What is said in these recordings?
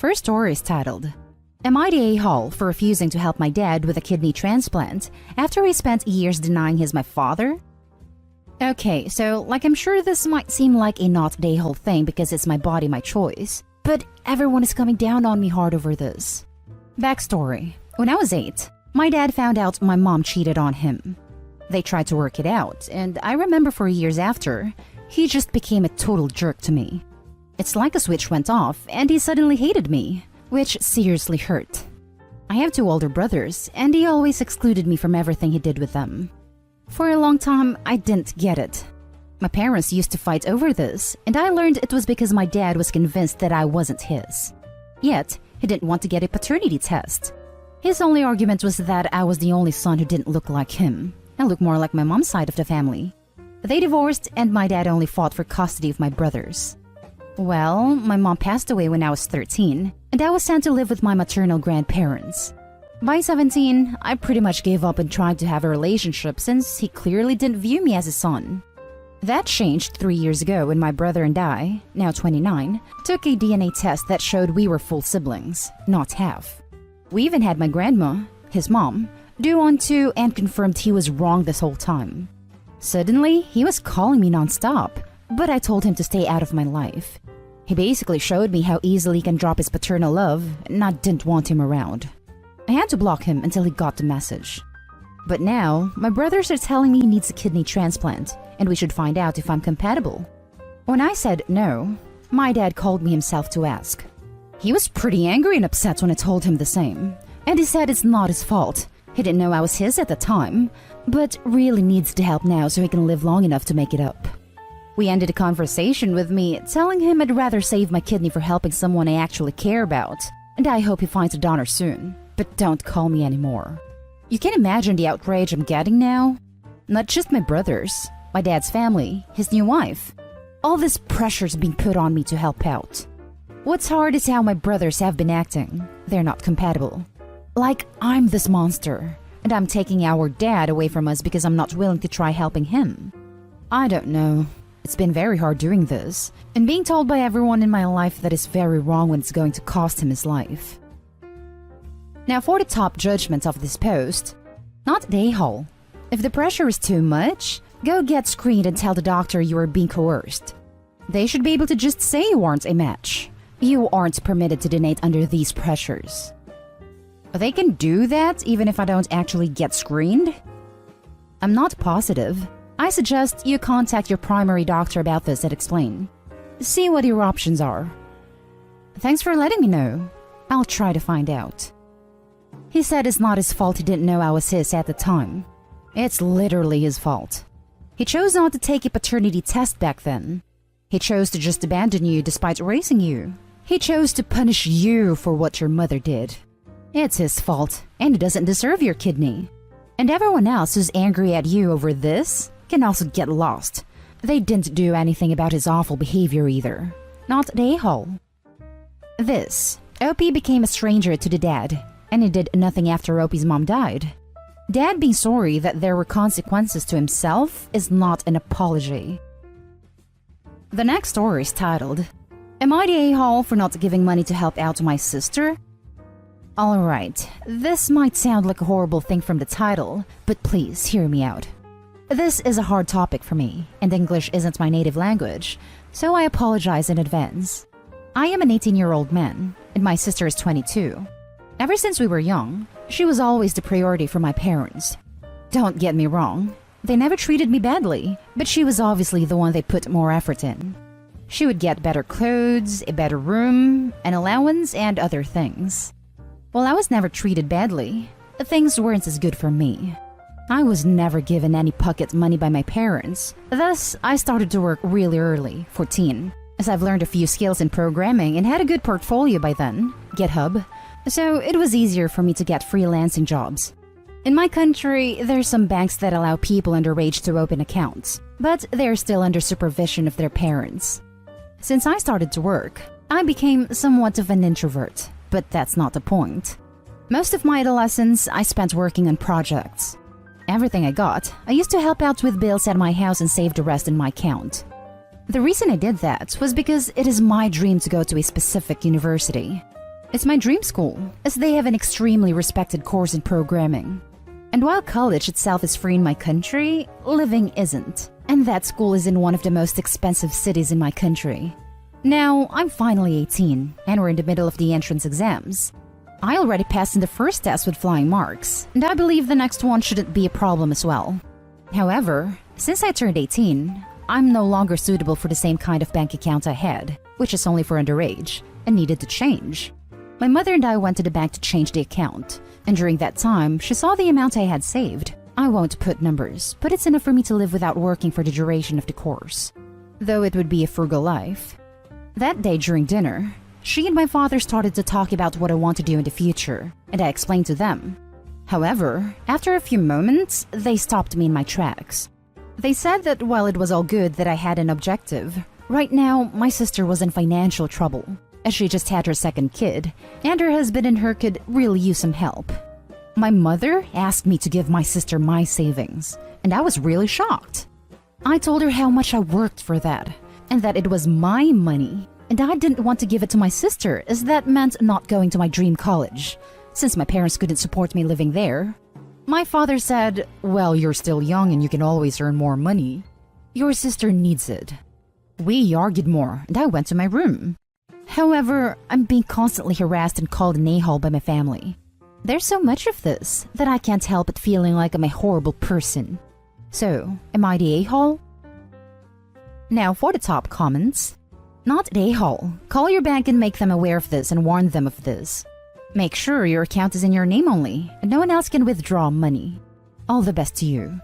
First story is titled, Am I the a-hole for refusing to help my dad with a kidney transplant after he spent years denying he's my father? Okay, so I'm sure this might seem like a not the a-hole thing because it's my body, my choice, but everyone is coming down on me hard over this. Backstory. When I was 8, my dad found out my mom cheated on him. They tried to work it out, and I remember for years after, he just became a total jerk to me. It's like a switch went off and he suddenly hated me, which seriously hurt. I have 2 older brothers, and he always excluded me from everything he did with them. For a long time, I didn't get it. My parents used to fight over this, and I learned it was because my dad was convinced that I wasn't his. Yet, he didn't want to get a paternity test. His only argument was that I was the only son who didn't look like him, and looked more like my mom's side of the family. They divorced, and my dad only fought for custody of my brothers. Well, my mom passed away when I was 13, and I was sent to live with my maternal grandparents. By 17, I pretty much gave up and tried to have a relationship since he clearly didn't view me as a son. That changed 3 years ago when my brother and I, now 29, took a DNA test that showed we were full siblings, not half. We even had my grandma, his mom, do one too and confirmed he was wrong this whole time. Suddenly, he was calling me nonstop, but I told him to stay out of my life. He basically showed me how easily he can drop his paternal love, and I didn't want him around. I had to block him until he got the message. But now, my brothers are telling me he needs a kidney transplant, and we should find out if I'm compatible. When I said no, my dad called me himself to ask. He was pretty angry and upset when I told him the same, and he said it's not his fault. He didn't know I was his at the time, but really needs the help now so he can live long enough to make it up. We ended the conversation with me telling him I'd rather save my kidney for helping someone I actually care about, and I hope he finds a donor soon, but don't call me anymore. You can imagine the outrage I'm getting now? Not just my brothers, my dad's family, his new wife. All this pressure's being put on me to help out. What's hard is how my brothers have been acting. They're not compatible. Like I'm this monster, and I'm taking our dad away from us because I'm not willing to try helping him. I don't know. It's been very hard doing this, and being told by everyone in my life that is very wrong when it's going to cost him his life. Now for the top judgment of this post. Not the a-hole. If the pressure is too much, go get screened and tell the doctor you are being coerced. They should be able to just say you aren't a match. You aren't permitted to donate under these pressures. They can do that even if I don't actually get screened? I'm not positive. I suggest you contact your primary doctor about this and explain. See what your options are. Thanks for letting me know. I'll try to find out. He said it's not his fault he didn't know I was his at the time. It's literally his fault. He chose not to take a paternity test back then. He chose to just abandon you despite raising you. He chose to punish you for what your mother did. It's his fault, and he doesn't deserve your kidney. And everyone else who's angry at you over this can also get lost. They didn't do anything about his awful behavior either. Not the a-hole. This, OP became a stranger to the dad, and he did nothing after OP's mom died. Dad being sorry that there were consequences to himself is not an apology. The next story is titled, Am I the a-hole for not giving money to help out my sister? Alright, this might sound like a horrible thing from the title, but please hear me out. This is a hard topic for me, and English isn't my native language, so I apologize in advance. I am an 18-year-old man, and my sister is 22. Ever since we were young, she was always the priority for my parents. Don't get me wrong, they never treated me badly, but she was obviously the one they put more effort in. She would get better clothes, a better room, an allowance, and other things. While I was never treated badly, things weren't as good for me. I was never given any pocket money by my parents, thus I started to work really early, 14, as I've learned a few skills in programming and had a good portfolio by then, GitHub, so it was easier for me to get freelancing jobs. In my country, there's some banks that allow people underage to open accounts, but they're still under supervision of their parents. Since I started to work, I became somewhat of an introvert, but that's not the point. Most of my adolescence I spent working on projects. Everything I got, I used to help out with bills at my house and save the rest in my account. The reason I did that was because it is my dream to go to a specific university. It's my dream school, as they have an extremely respected course in programming. And while college itself is free in my country, living isn't. And that school is in one of the most expensive cities in my country. Now, I'm finally 18, and we're in the middle of the entrance exams. I already passed in the first test with flying marks, and I believe the next one shouldn't be a problem as well. However, since I turned 18, I'm no longer suitable for the same kind of bank account I had, which is only for underage, and needed to change. My mother and I went to the bank to change the account, and during that time, she saw the amount I had saved. I won't put numbers, but it's enough for me to live without working for the duration of the course. Though it would be a frugal life. That day during dinner, she and my father started to talk about what I want to do in the future, and I explained to them. However, after a few moments, they stopped me in my tracks. They said that while it was all good that I had an objective, right now my sister was in financial trouble, as she just had her second kid, and her husband and her could really use some help. My mother asked me to give my sister my savings, and I was really shocked. I told her how much I worked for that, and that it was my money, and I didn't want to give it to my sister, as that meant not going to my dream college, since my parents couldn't support me living there. My father said, "Well, you're still young and you can always earn more money. Your sister needs it." We argued more, and I went to my room. However, I'm being constantly harassed and called an a-hole by my family. There's so much of this that I can't help but feeling like I'm a horrible person. So, am I the a-hole? Now for the top comments. Not the a-hole. Call your bank and make them aware of this and warn them of this. Make sure your account is in your name only, and no one else can withdraw money. All the best to you.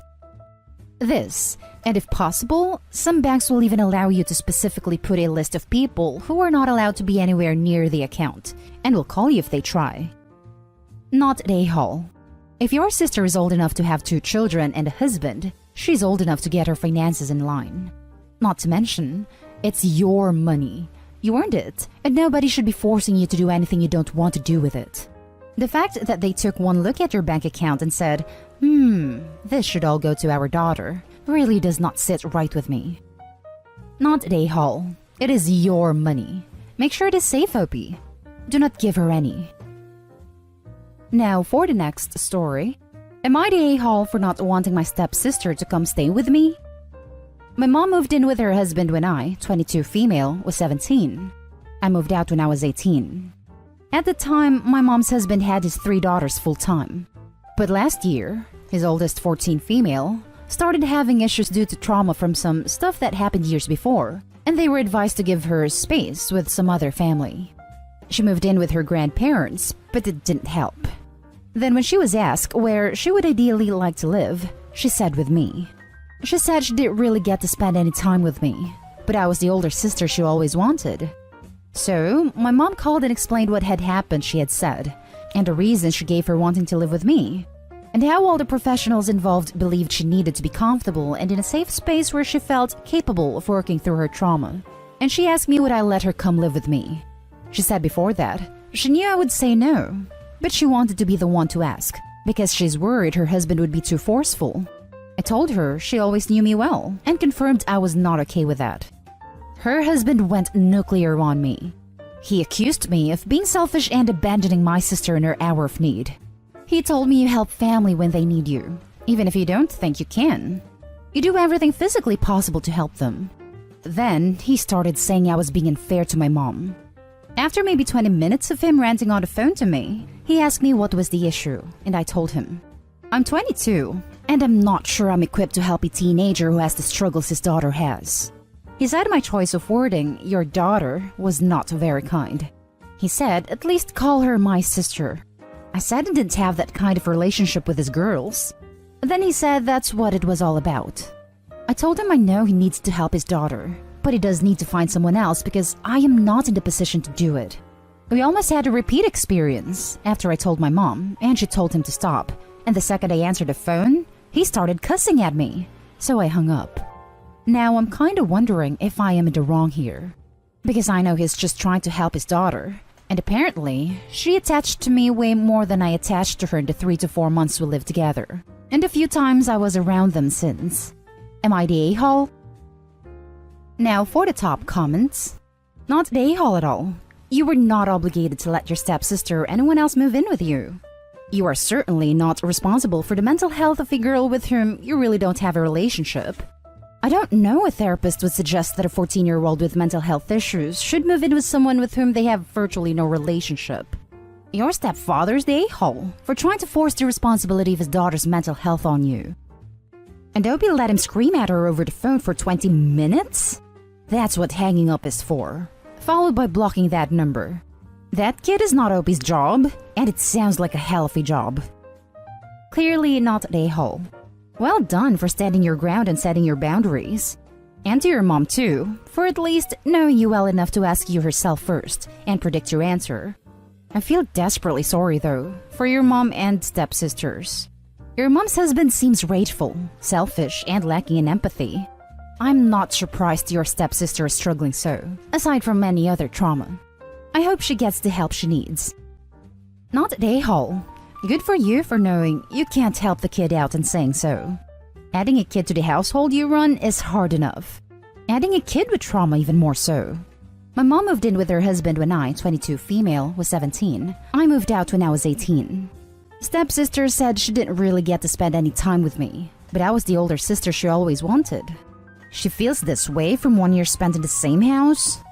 This, and if possible, some banks will even allow you to specifically put a list of people who are not allowed to be anywhere near the account, and will call you if they try. Not the a-hole. If your sister is old enough to have 2 children and a husband, she's old enough to get her finances in line. Not to mention, it's your money. You earned it, and nobody should be forcing you to do anything you don't want to do with it. The fact that they took one look at your bank account and said, this should all go to our daughter, really does not sit right with me. Not the a-hole. It is your money. Make sure it is safe, Opie. Do not give her any. Now for the next story. Am I the a-hole for not wanting my stepsister to come stay with me? My mom moved in with her husband when I, 22 female, was 17. I moved out when I was 18. At the time, my mom's husband had his 3 daughters full-time. But last year, his oldest 14 female, started having issues due to trauma from some stuff that happened years before, and they were advised to give her space with some other family. She moved in with her grandparents, but it didn't help. Then when she was asked where she would ideally like to live, she said with me. She said she didn't really get to spend any time with me, but I was the older sister she always wanted. So, my mom called and explained what had happened she had said, and the reason she gave for wanting to live with me, and how all the professionals involved believed she needed to be comfortable and in a safe space where she felt capable of working through her trauma. And she asked me would I let her come live with me. She said before that, she knew I would say no, but she wanted to be the one to ask, because she's worried her husband would be too forceful. I told her she always knew me well, and confirmed I was not okay with that. Her husband went nuclear on me. He accused me of being selfish and abandoning my sister in her hour of need. He told me you help family when they need you, even if you don't think you can. You do everything physically possible to help them. Then he started saying I was being unfair to my mom. After maybe 20 minutes of him ranting on the phone to me, he asked me what was the issue, and I told him. I'm 22, and I'm not sure I'm equipped to help a teenager who has the struggles his daughter has. He said my choice of wording, your daughter, was not very kind. He said, at least call her my sister. I said I didn't have that kind of relationship with his girls. Then he said that's what it was all about. I told him I know he needs to help his daughter, but he does need to find someone else because I am not in the position to do it. We almost had a repeat experience after I told my mom, and she told him to stop. And the second I answered the phone, he started cussing at me, so I hung up. Now I'm kinda wondering if I am in the wrong here, because I know he's just trying to help his daughter, and apparently, she attached to me way more than I attached to her in the 3 to 4 months we lived together, and a few times I was around them since. Am I the a-hole? Now for the top comments. Not the a-hole at all. You were not obligated to let your stepsister or anyone else move in with you. You are certainly not responsible for the mental health of a girl with whom you really don't have a relationship. I don't know a therapist would suggest that a 14-year-old with mental health issues should move in with someone with whom they have virtually no relationship. Your stepfather's the a-hole for trying to force the responsibility of his daughter's mental health on you. And Opie let him scream at her over the phone for 20 minutes? That's what hanging up is for, followed by blocking that number. That kid is not Opie's job, and it sounds like a hell of a job. Clearly not an a-hole. Well done for standing your ground and setting your boundaries. And to your mom too, for at least knowing you well enough to ask you herself first and predict your answer. I feel desperately sorry though, for your mom and stepsisters. Your mom's husband seems rageful, selfish, and lacking in empathy. I'm not surprised your stepsister is struggling so, aside from any other trauma. I hope she gets the help she needs. Not an a-hole. Good for you for knowing you can't help the kid out and saying so. Adding a kid to the household you run is hard enough. Adding a kid with trauma even more so. My mom moved in with her husband when I, 22 female, was 17. I moved out when I was 18. Stepsister said she didn't really get to spend any time with me, but I was the older sister she always wanted. She feels this way from 1 year spent in the same house?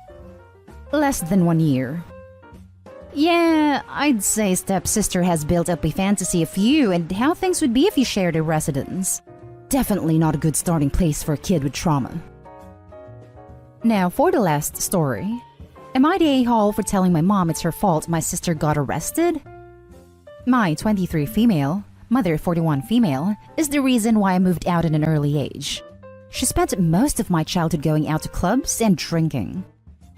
Less than 1 year. Yeah, I'd say stepsister has built up a fantasy of you and how things would be if you shared a residence. Definitely not a good starting place for a kid with trauma. Now for the last story. Am I the a-hole for telling my mom it's her fault my sister got arrested? My 23 female, mother 41 female, is the reason why I moved out at an early age. She spent most of my childhood going out to clubs and drinking.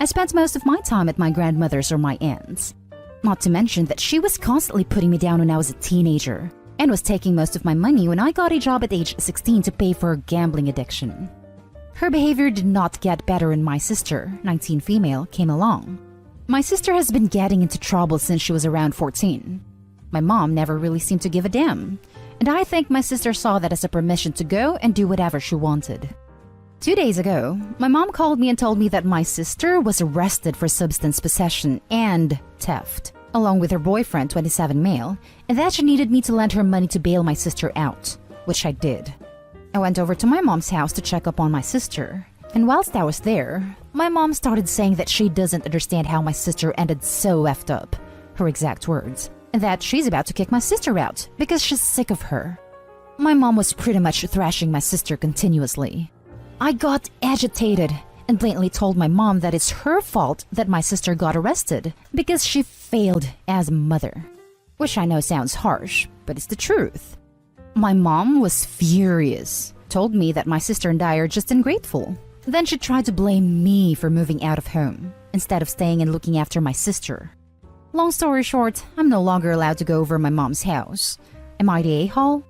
I spent most of my time at my grandmother's or my aunt's. Not to mention that she was constantly putting me down when I was a teenager, and was taking most of my money when I got a job at age 16 to pay for her gambling addiction. Her behavior did not get better when my sister, 19 female, came along. My sister has been getting into trouble since she was around 14. My mom never really seemed to give a damn, and I think my sister saw that as a permission to go and do whatever she wanted. 2 days ago, my mom called me and told me that my sister was arrested for substance possession and theft, along with her boyfriend, 27 male, and that she needed me to lend her money to bail my sister out, which I did. I went over to my mom's house to check up on my sister, and whilst I was there, my mom started saying that she doesn't understand how my sister ended so effed up, her exact words, and that she's about to kick my sister out because she's sick of her. My mom was pretty much thrashing my sister continuously. I got agitated and blatantly told my mom that it's her fault that my sister got arrested because she failed as a mother. Which I know sounds harsh, but it's the truth. My mom was furious, told me that my sister and I are just ungrateful. Then she tried to blame me for moving out of home, instead of staying and looking after my sister. Long story short, I'm no longer allowed to go over my mom's house. Am I the a-hole?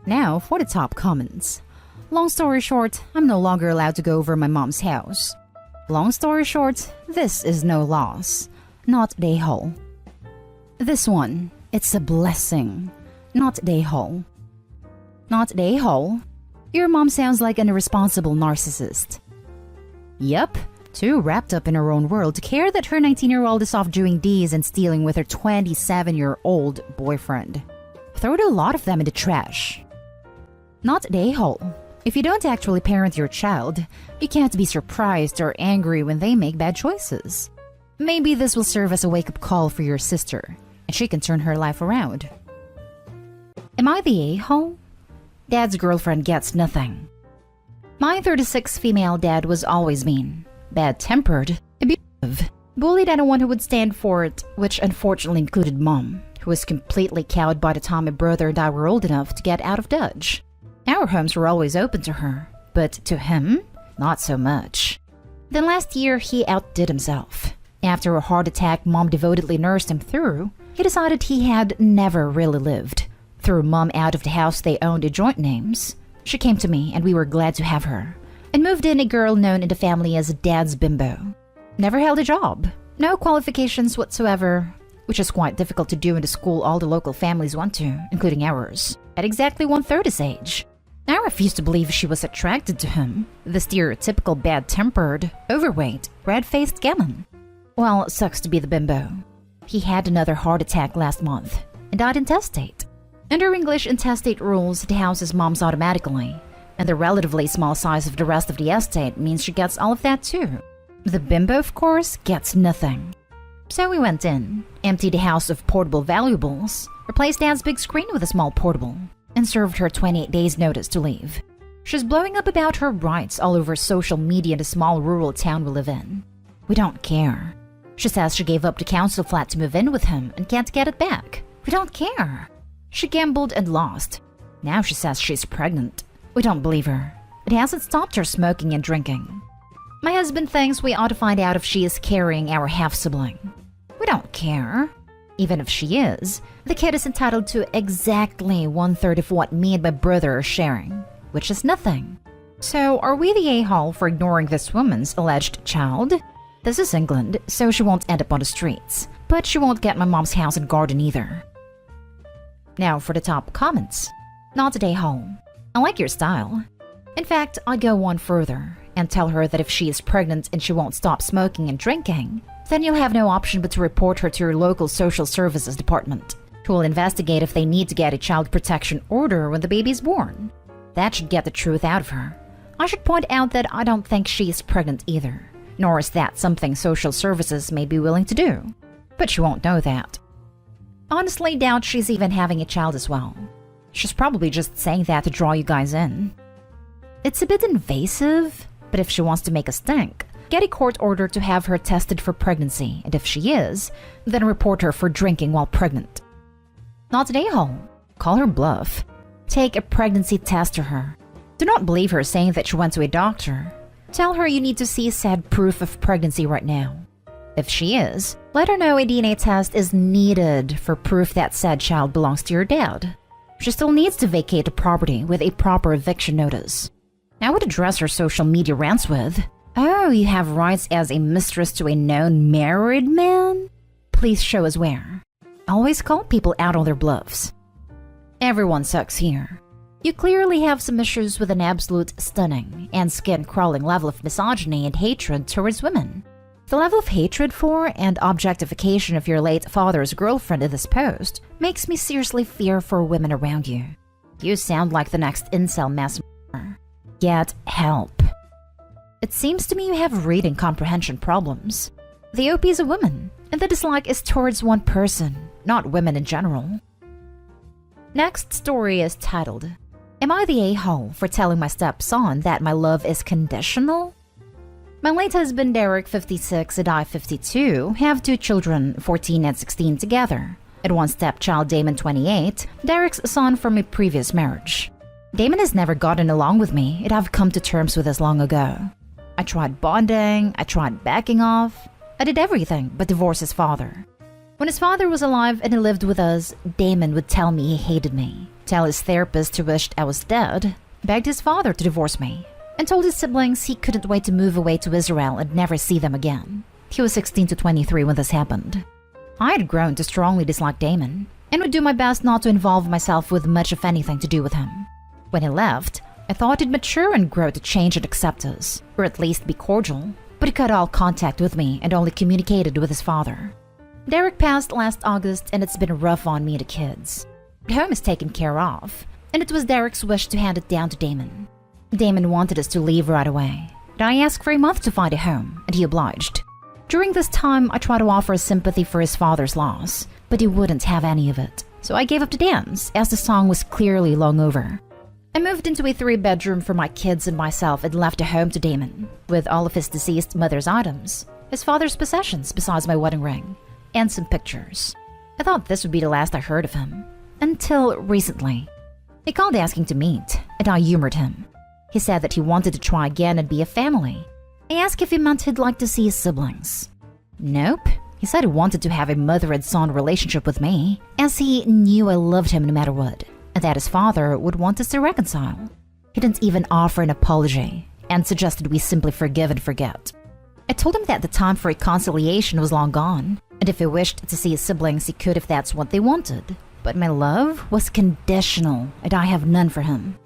Now for the top comments. Long story short, I'm no longer allowed to go over my mom's house. Long story short, this is no loss. Not the a-hole. This one, it's a blessing. Not the a-hole. Not the a-hole. Your mom sounds like an irresponsible narcissist. Yup, too wrapped up in her own world to care that her 19-year-old is off doing D's and stealing with her 27-year-old boyfriend. Throwed a lot of them in the trash. Not the a-hole. If you don't actually parent your child, you can't be surprised or angry when they make bad choices. Maybe this will serve as a wake-up call for your sister, and she can turn her life around. Am I the a-hole? Dad's girlfriend gets nothing. My 36 female dad was always mean, bad-tempered, abusive, bullied anyone who would stand for it, which unfortunately included Mom, who was completely cowed by the time my brother and I were old enough to get out of Dodge. Our homes were always open to her, but to him, not so much. Then last year, he outdid himself. After a heart attack Mom devotedly nursed him through, he decided he had never really lived. Threw Mom out of the house they owned in joint names. She came to me and we were glad to have her, and moved in a girl known in the family as Dad's bimbo. Never held a job, no qualifications whatsoever, which is quite difficult to do in the school all the local families went to, including ours, at exactly 1/3 his age. I refused to believe she was attracted to him, the stereotypical bad-tempered, overweight, red-faced gammon. Well, sucks to be the bimbo. He had another heart attack last month and died intestate. Under English intestate rules, it houses moms automatically, and the relatively small size of the rest of the estate means she gets all of that too. The bimbo, of course, gets nothing. So we went in, emptied the house of portable valuables, replaced Dad's big screen with a small portable, and served her 28 days notice to leave. She's blowing up about her rights all over social media in the small rural town we live in. We don't care. She says she gave up the council flat to move in with him and can't get it back. We don't care. She gambled and lost. Now she says she's pregnant. We don't believe her. It hasn't stopped her smoking and drinking. My husband thinks we ought to find out if she is carrying our half-sibling. We don't care. Even if she is, the kid is entitled to exactly 1/3 of what me and my brother are sharing, which is nothing. So are we the a-hole for ignoring this woman's alleged child? This is England, so she won't end up on the streets. But she won't get my mom's house and garden either. Now for the top comments. Not today, home. I like your style. In fact, I'd go one further and tell her that if she is pregnant and she won't stop smoking and drinking, then you'll have no option but to report her to your local social services department, who will investigate if they need to get a child protection order when the baby is born. That should get the truth out of her. I should point out that I don't think she is pregnant either, nor is that something social services may be willing to do. But she won't know that. Honestly, doubt she's even having a child as well. She's probably just saying that to draw you guys in. It's a bit invasive, but if she wants to make a stink, get a court order to have her tested for pregnancy, and if she is, then report her for drinking while pregnant. Not today, home. Call her bluff. Take a pregnancy test to her. Do not believe her saying that she went to a doctor. Tell her you need to see said proof of pregnancy right now. If she is, let her know a DNA test is needed for proof that said child belongs to your dad. She still needs to vacate the property with a proper eviction notice. I would address her social media rants with, "Oh, you have rights as a mistress to a known married man? Please show us where." Always call people out on their bluffs. Everyone sucks here. You clearly have some issues with an absolute stunning and skin-crawling level of misogyny and hatred towards women. The level of hatred for and objectification of your late father's girlfriend in this post makes me seriously fear for women around you. You sound like the next incel mass murderer. Get help. It seems to me you have reading comprehension problems. The OP is a woman, and the dislike is towards one person, not women in general. Next story is titled, "Am I the a-hole for telling my stepson that my love is conditional?" My late husband Derek, 56, and I, 52, have two children, 14 and 16 together, and one stepchild, Damon, 28, Derek's son from a previous marriage. Damon has never gotten along with me, and I've come to terms with this long ago. I tried bonding, I tried backing off, I did everything but divorce his father. When his father was alive and he lived with us, Damon would tell me he hated me, tell his therapist he wished I was dead, begged his father to divorce me, and told his siblings he couldn't wait to move away to Israel and never see them again. He was 16 to 23 when this happened. I had grown to strongly dislike Damon, and would do my best not to involve myself with much of anything to do with him. When he left, I thought he'd mature and grow to change and accept us, or at least be cordial, but he cut all contact with me and only communicated with his father. Derek passed last August, and it's been rough on me and the kids. The home is taken care of, and it was Derek's wish to hand it down to Damon. Damon wanted us to leave right away, and I asked for a month to find a home, and he obliged. During this time, I tried to offer sympathy for his father's loss, but he wouldn't have any of it, so I gave up the dance, as the song was clearly long over. I moved into a 3-bedroom for my kids and myself and left a home to Damon, with all of his deceased mother's items, his father's possessions besides my wedding ring, and some pictures. I thought this would be the last I heard of him, until recently. He called asking to meet, and I humored him. He said that he wanted to try again and be a family. I asked if he meant he'd like to see his siblings. Nope. He said he wanted to have a mother and son relationship with me, as he knew I loved him no matter what, and that his father would want us to reconcile. He didn't even offer an apology, and suggested we simply forgive and forget. I told him that the time for reconciliation was long gone, and if he wished to see his siblings, he could if that's what they wanted. But my love was conditional, and I have none for him.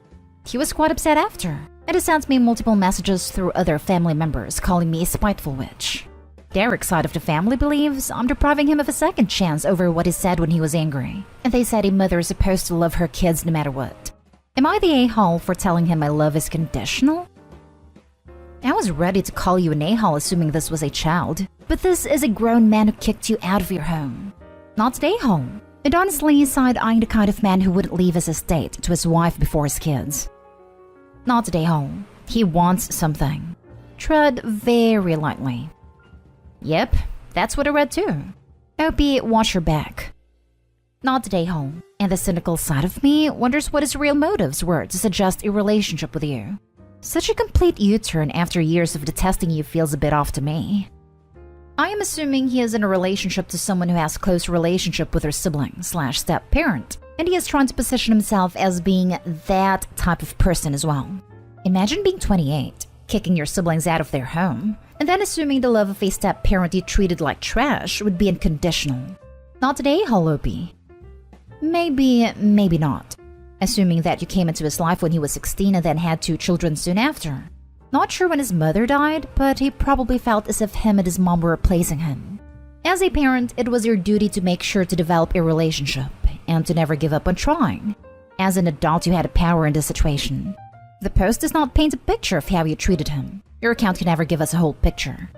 He was quite upset after, and he sent me multiple messages through other family members calling me a spiteful witch. Derek's side of the family believes I'm depriving him of a second chance over what he said when he was angry, and they said a mother is supposed to love her kids no matter what. Am I the a-hole for telling him my love is conditional? I was ready to call you an a-hole assuming this was a child, but this is a grown man who kicked you out of your home. Not an a-hole, and honestly side-eyeing the kind of man who wouldn't leave his estate to his wife before his kids. Not an a-hole. He wants something. Tread very lightly. Yep, that's what I read too. Opie, watch your back. Not an a-hole, and the cynical side of me wonders what his real motives were to suggest a relationship with you. Such a complete U-turn after years of detesting you feels a bit off to me. I am assuming he is in a relationship to someone who has close relationship with her sibling/step-parent, and he is trying to position himself as being that type of person as well. Imagine being 28, kicking your siblings out of their home, and then assuming the love of a step-parent you treated like trash would be unconditional. Not today, Opie. Maybe, maybe not. Assuming that you came into his life when he was 16 and then had 2 children soon after. Not sure when his mother died, but he probably felt as if him and his mom were replacing him. As a parent, it was your duty to make sure to develop a relationship and to never give up on trying. As an adult, you had a power in this situation. The post does not paint a picture of how you treated him. Your account can never give us a whole picture.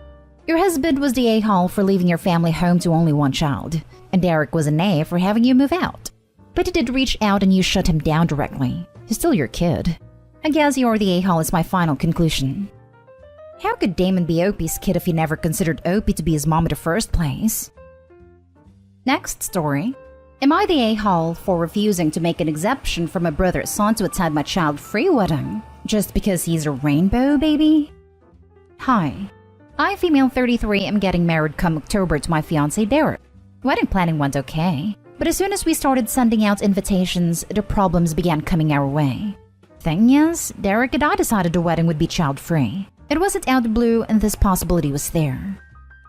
Your husband was the a-hole for leaving your family home to only one child, and Derek was an A for having you move out. But he did reach out and you shut him down directly. He's still your kid. I guess you're the a-hole is my final conclusion. How could Damon be Opie's kid if he never considered Opie to be his mom in the first place? Next story. Am I the a-hole for refusing to make an exception for my brother's son to attend my child-free wedding just because he's a rainbow baby? Hi. I, female 33, am getting married come October to my fiancé Derek. Wedding planning went okay. But as soon as we started sending out invitations, the problems began coming our way. Thing is, Derek and I decided the wedding would be child-free. It wasn't out of the blue and this possibility was there.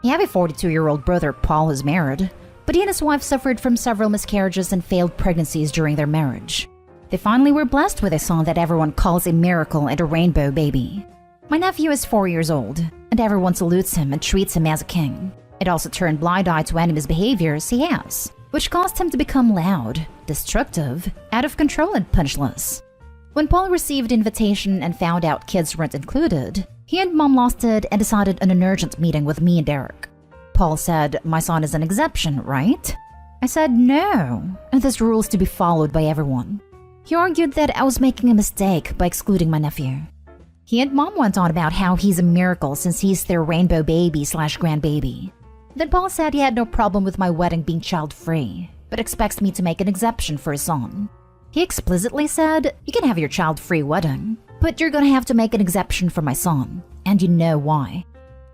I have a 42-year-old brother, Paul, who's married, but he and his wife suffered from several miscarriages and failed pregnancies during their marriage. They finally were blessed with a son that everyone calls a miracle and a rainbow baby. My nephew is 4 years old, and everyone salutes him and treats him as a king. It also turned blind eye to any misbehaviors he has, which caused him to become loud, destructive, out of control and punchless. When Paul received invitation and found out kids weren't included, he and Mom lost it and decided on an urgent meeting with me and Derek. Paul said, my son is an exception, right? I said no, and this rule is to be followed by everyone. He argued that I was making a mistake by excluding my nephew. He and Mom went on about how he's a miracle since he's their rainbow baby/grandbaby. Then Paul said he had no problem with my wedding being child-free, but expects me to make an exception for his son. He explicitly said, you can have your child-free wedding, but you're gonna have to make an exception for my son, and you know why.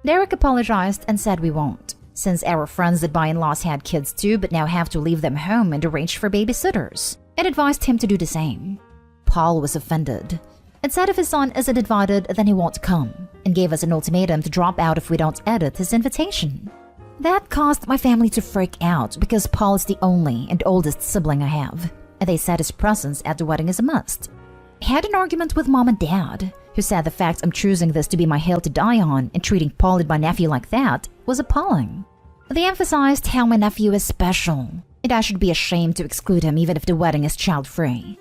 Derek apologized and said we won't, since our friends that by-in-laws had kids too but now have to leave them home and arrange for babysitters, and advised him to do the same. Paul was offended, and said if his son isn't invited then he won't come, and gave us an ultimatum to drop out if we don't edit his invitation. That caused my family to freak out because Paul is the only and oldest sibling I have, and they said his presence at the wedding is a must. I had an argument with Mom and Dad, who said the fact I'm choosing this to be my hill to die on and treating Paul and my nephew like that was appalling. They emphasized how my nephew is special, and I should be ashamed to exclude him even if the wedding is child-free.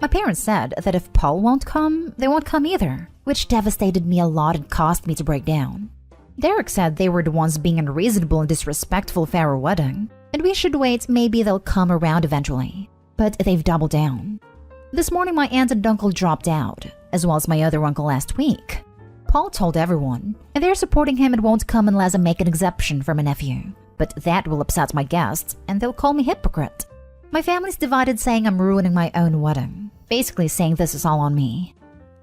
My parents said that if Paul won't come, they won't come either, which devastated me a lot and caused me to break down. Derek said they were the ones being unreasonable and disrespectful of our wedding, and we should wait, maybe they'll come around eventually. But they've doubled down. This morning my aunt and uncle dropped out, as well as my other uncle last week. Paul told everyone, and they're supporting him and won't come unless I make an exception for my nephew. But that will upset my guests, and they'll call me hypocrite. My family's divided saying I'm ruining my own wedding, basically saying this is all on me.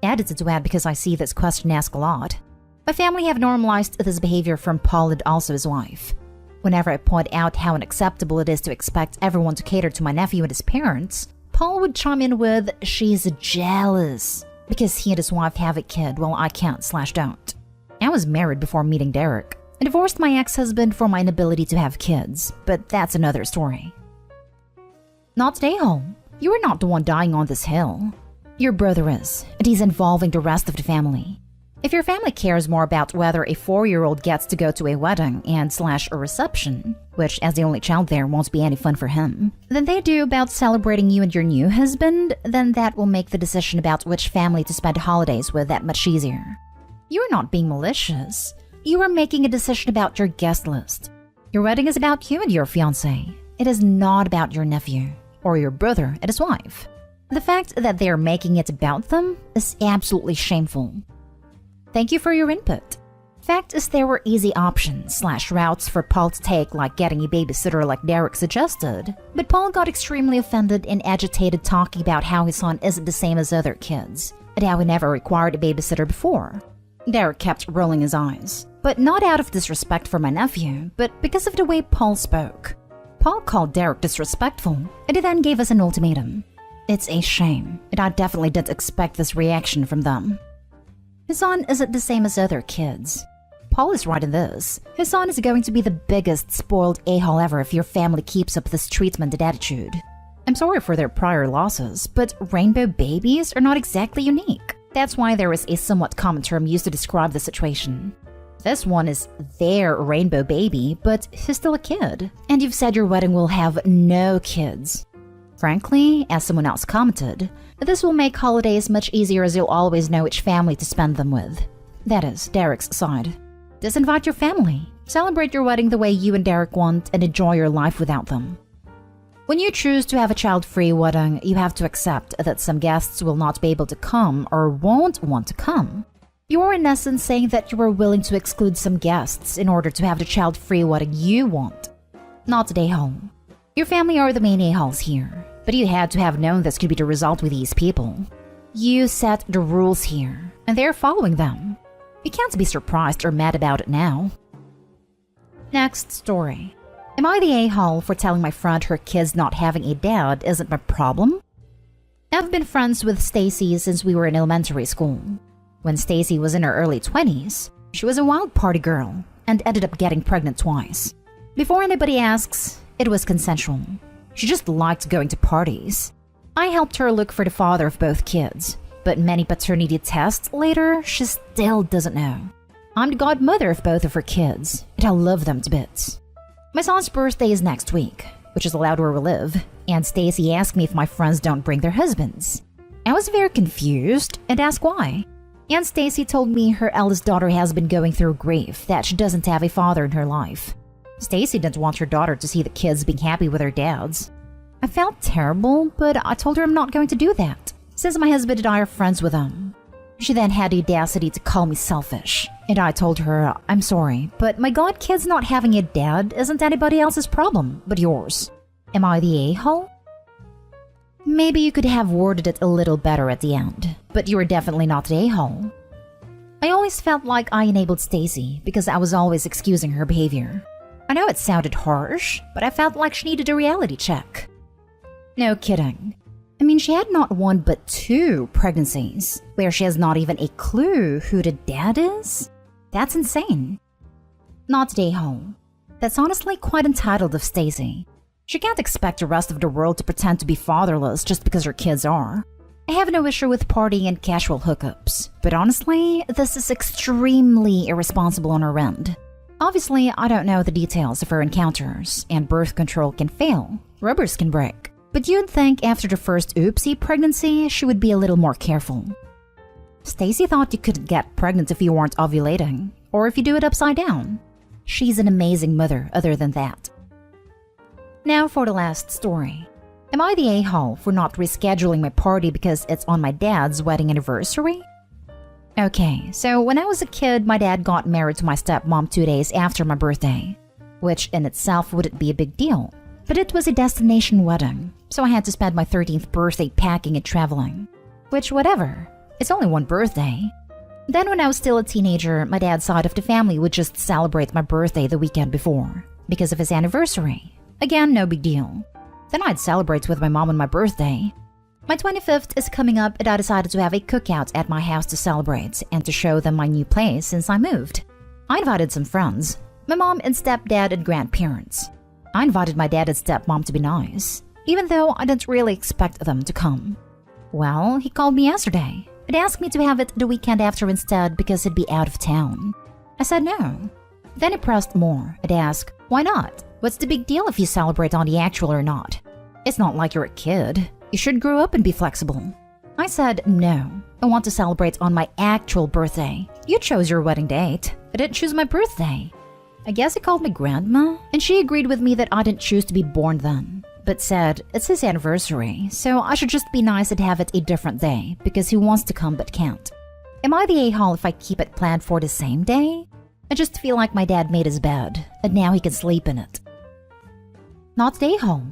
Added to add because I see this question asked a lot. My family have normalized this behavior from Paul and also his wife. Whenever I point out how unacceptable it is to expect everyone to cater to my nephew and his parents, Paul would chime in with, she's jealous, because he and his wife have a kid while I can't/don't. I was married before meeting Derek, and divorced my ex-husband for my inability to have kids, but that's another story. Not today, home. You are not the one dying on this hill. Your brother is, and he's involving the rest of the family. If your family cares more about whether a 4-year-old gets to go to a wedding and / a reception, which as the only child there won't be any fun for him, than they do about celebrating you and your new husband, then that will make the decision about which family to spend holidays with that much easier. You're not being malicious. You are making a decision about your guest list. Your wedding is about you and your fiancé. It is not about your nephew or your brother and his wife. The fact that they are making it about them is absolutely shameful. Thank you for your input. Fact is, there were easy options / routes for Paul to take, like getting a babysitter like Derek suggested, but Paul got extremely offended and agitated talking about how his son isn't the same as other kids, and how he never required a babysitter before. Derek kept rolling his eyes, but not out of disrespect for my nephew, but because of the way Paul spoke. Paul called Derek disrespectful, and he then gave us an ultimatum. It's a shame, and I definitely didn't expect this reaction from them. His son isn't the same as other kids. Paul is right in this. His son is going to be the biggest spoiled a-hole ever if your family keeps up this treatment and attitude. I'm sorry for their prior losses, but rainbow babies are not exactly unique. That's why there is a somewhat common term used to describe the situation. This one is their rainbow baby, but he's still a kid. And you've said your wedding will have no kids. Frankly, as someone else commented, this will make holidays much easier as you'll always know which family to spend them with. That is, Derek's side. Just invite your family. Celebrate your wedding the way you and Derek want and enjoy your life without them. When you choose to have a child-free wedding, you have to accept that some guests will not be able to come or won't want to come. You are in essence saying that you are willing to exclude some guests in order to have the child-free wedding you want. Not the a-hole. Your family are the main a-holes here, but you had to have known this could be the result with these people. You set the rules here, and they're following them. You can't be surprised or mad about it now. Next story. Am I the a-hole for telling my friend her kids not having a dad isn't my problem? I've been friends with Stacy since we were in elementary school. When Stacy was in her early 20s, she was a wild party girl and ended up getting pregnant twice. Before anybody asks, it was consensual. She just liked going to parties. I helped her look for the father of both kids, but many paternity tests later, she still doesn't know. I'm the godmother of both of her kids, and I love them to bits. My son's birthday is next week, which is allowed where we live, and Stacy asked me if my friends don't bring their husbands. I was very confused and asked why. And Stacy told me her eldest daughter has been going through grief that she doesn't have a father in her life. Stacy didn't want her daughter to see the kids being happy with their dads. I felt terrible, but I told her I'm not going to do that, since my husband and I are friends with them. She then had the audacity to call me selfish, and I told her, I'm sorry, but my godkid's not having a dad isn't anybody else's problem but yours. Am I the a-hole? Maybe you could have worded it a little better at the end, but you were definitely not the a-hole. I always felt like I enabled Stacy because I was always excusing her behavior. I know it sounded harsh, but I felt like she needed a reality check. No kidding. I mean, she had not one but 2 pregnancies, where she has not even a clue who the dad is? That's insane. Not the a-hole. That's honestly quite entitled of Stacy. She can't expect the rest of the world to pretend to be fatherless just because her kids are. I have no issue with partying and casual hookups, but honestly, this is extremely irresponsible on her end. Obviously, I don't know the details of her encounters, and birth control can fail, rubbers can break. But you'd think after the first oopsie pregnancy, she would be a little more careful. Stacy thought you couldn't get pregnant if you weren't ovulating, or if you do it upside down. She's an amazing mother other than that. Now for the last story. Am I the a-hole for not rescheduling my party because it's on my dad's wedding anniversary? Okay, so when I was a kid, my dad got married to my stepmom 2 days after my birthday, which in itself wouldn't be a big deal. But it was a destination wedding, so I had to spend my 13th birthday packing and traveling. Which, whatever. It's only one birthday. Then when I was still a teenager, my dad's side of the family would just celebrate my birthday the weekend before, because of his anniversary. Again, no big deal. Then I'd celebrate with my mom on my birthday. My 25th is coming up and I decided to have a cookout at my house to celebrate and to show them my new place since I moved. I invited some friends, my mom and stepdad and grandparents. I invited my dad and stepmom to be nice, even though I didn't really expect them to come. Well, he called me yesterday, It asked me to have it the weekend after instead because it'd be out of town. I said no. Then it pressed more. It asked, why not? What's the big deal if you celebrate on the actual or not? It's not like you're a kid. You should grow up and be flexible. I said no. I want to celebrate on my actual birthday. You chose your wedding date. I didn't choose my birthday. I guess he called me grandma, and she agreed with me that I didn't choose to be born then, but said it's his anniversary, so I should just be nice and have it a different day because he wants to come but can't. Am I the a-hole if I keep it planned for the same day? I just feel like my dad made his bed, and now he can sleep in it. Not the a-hole.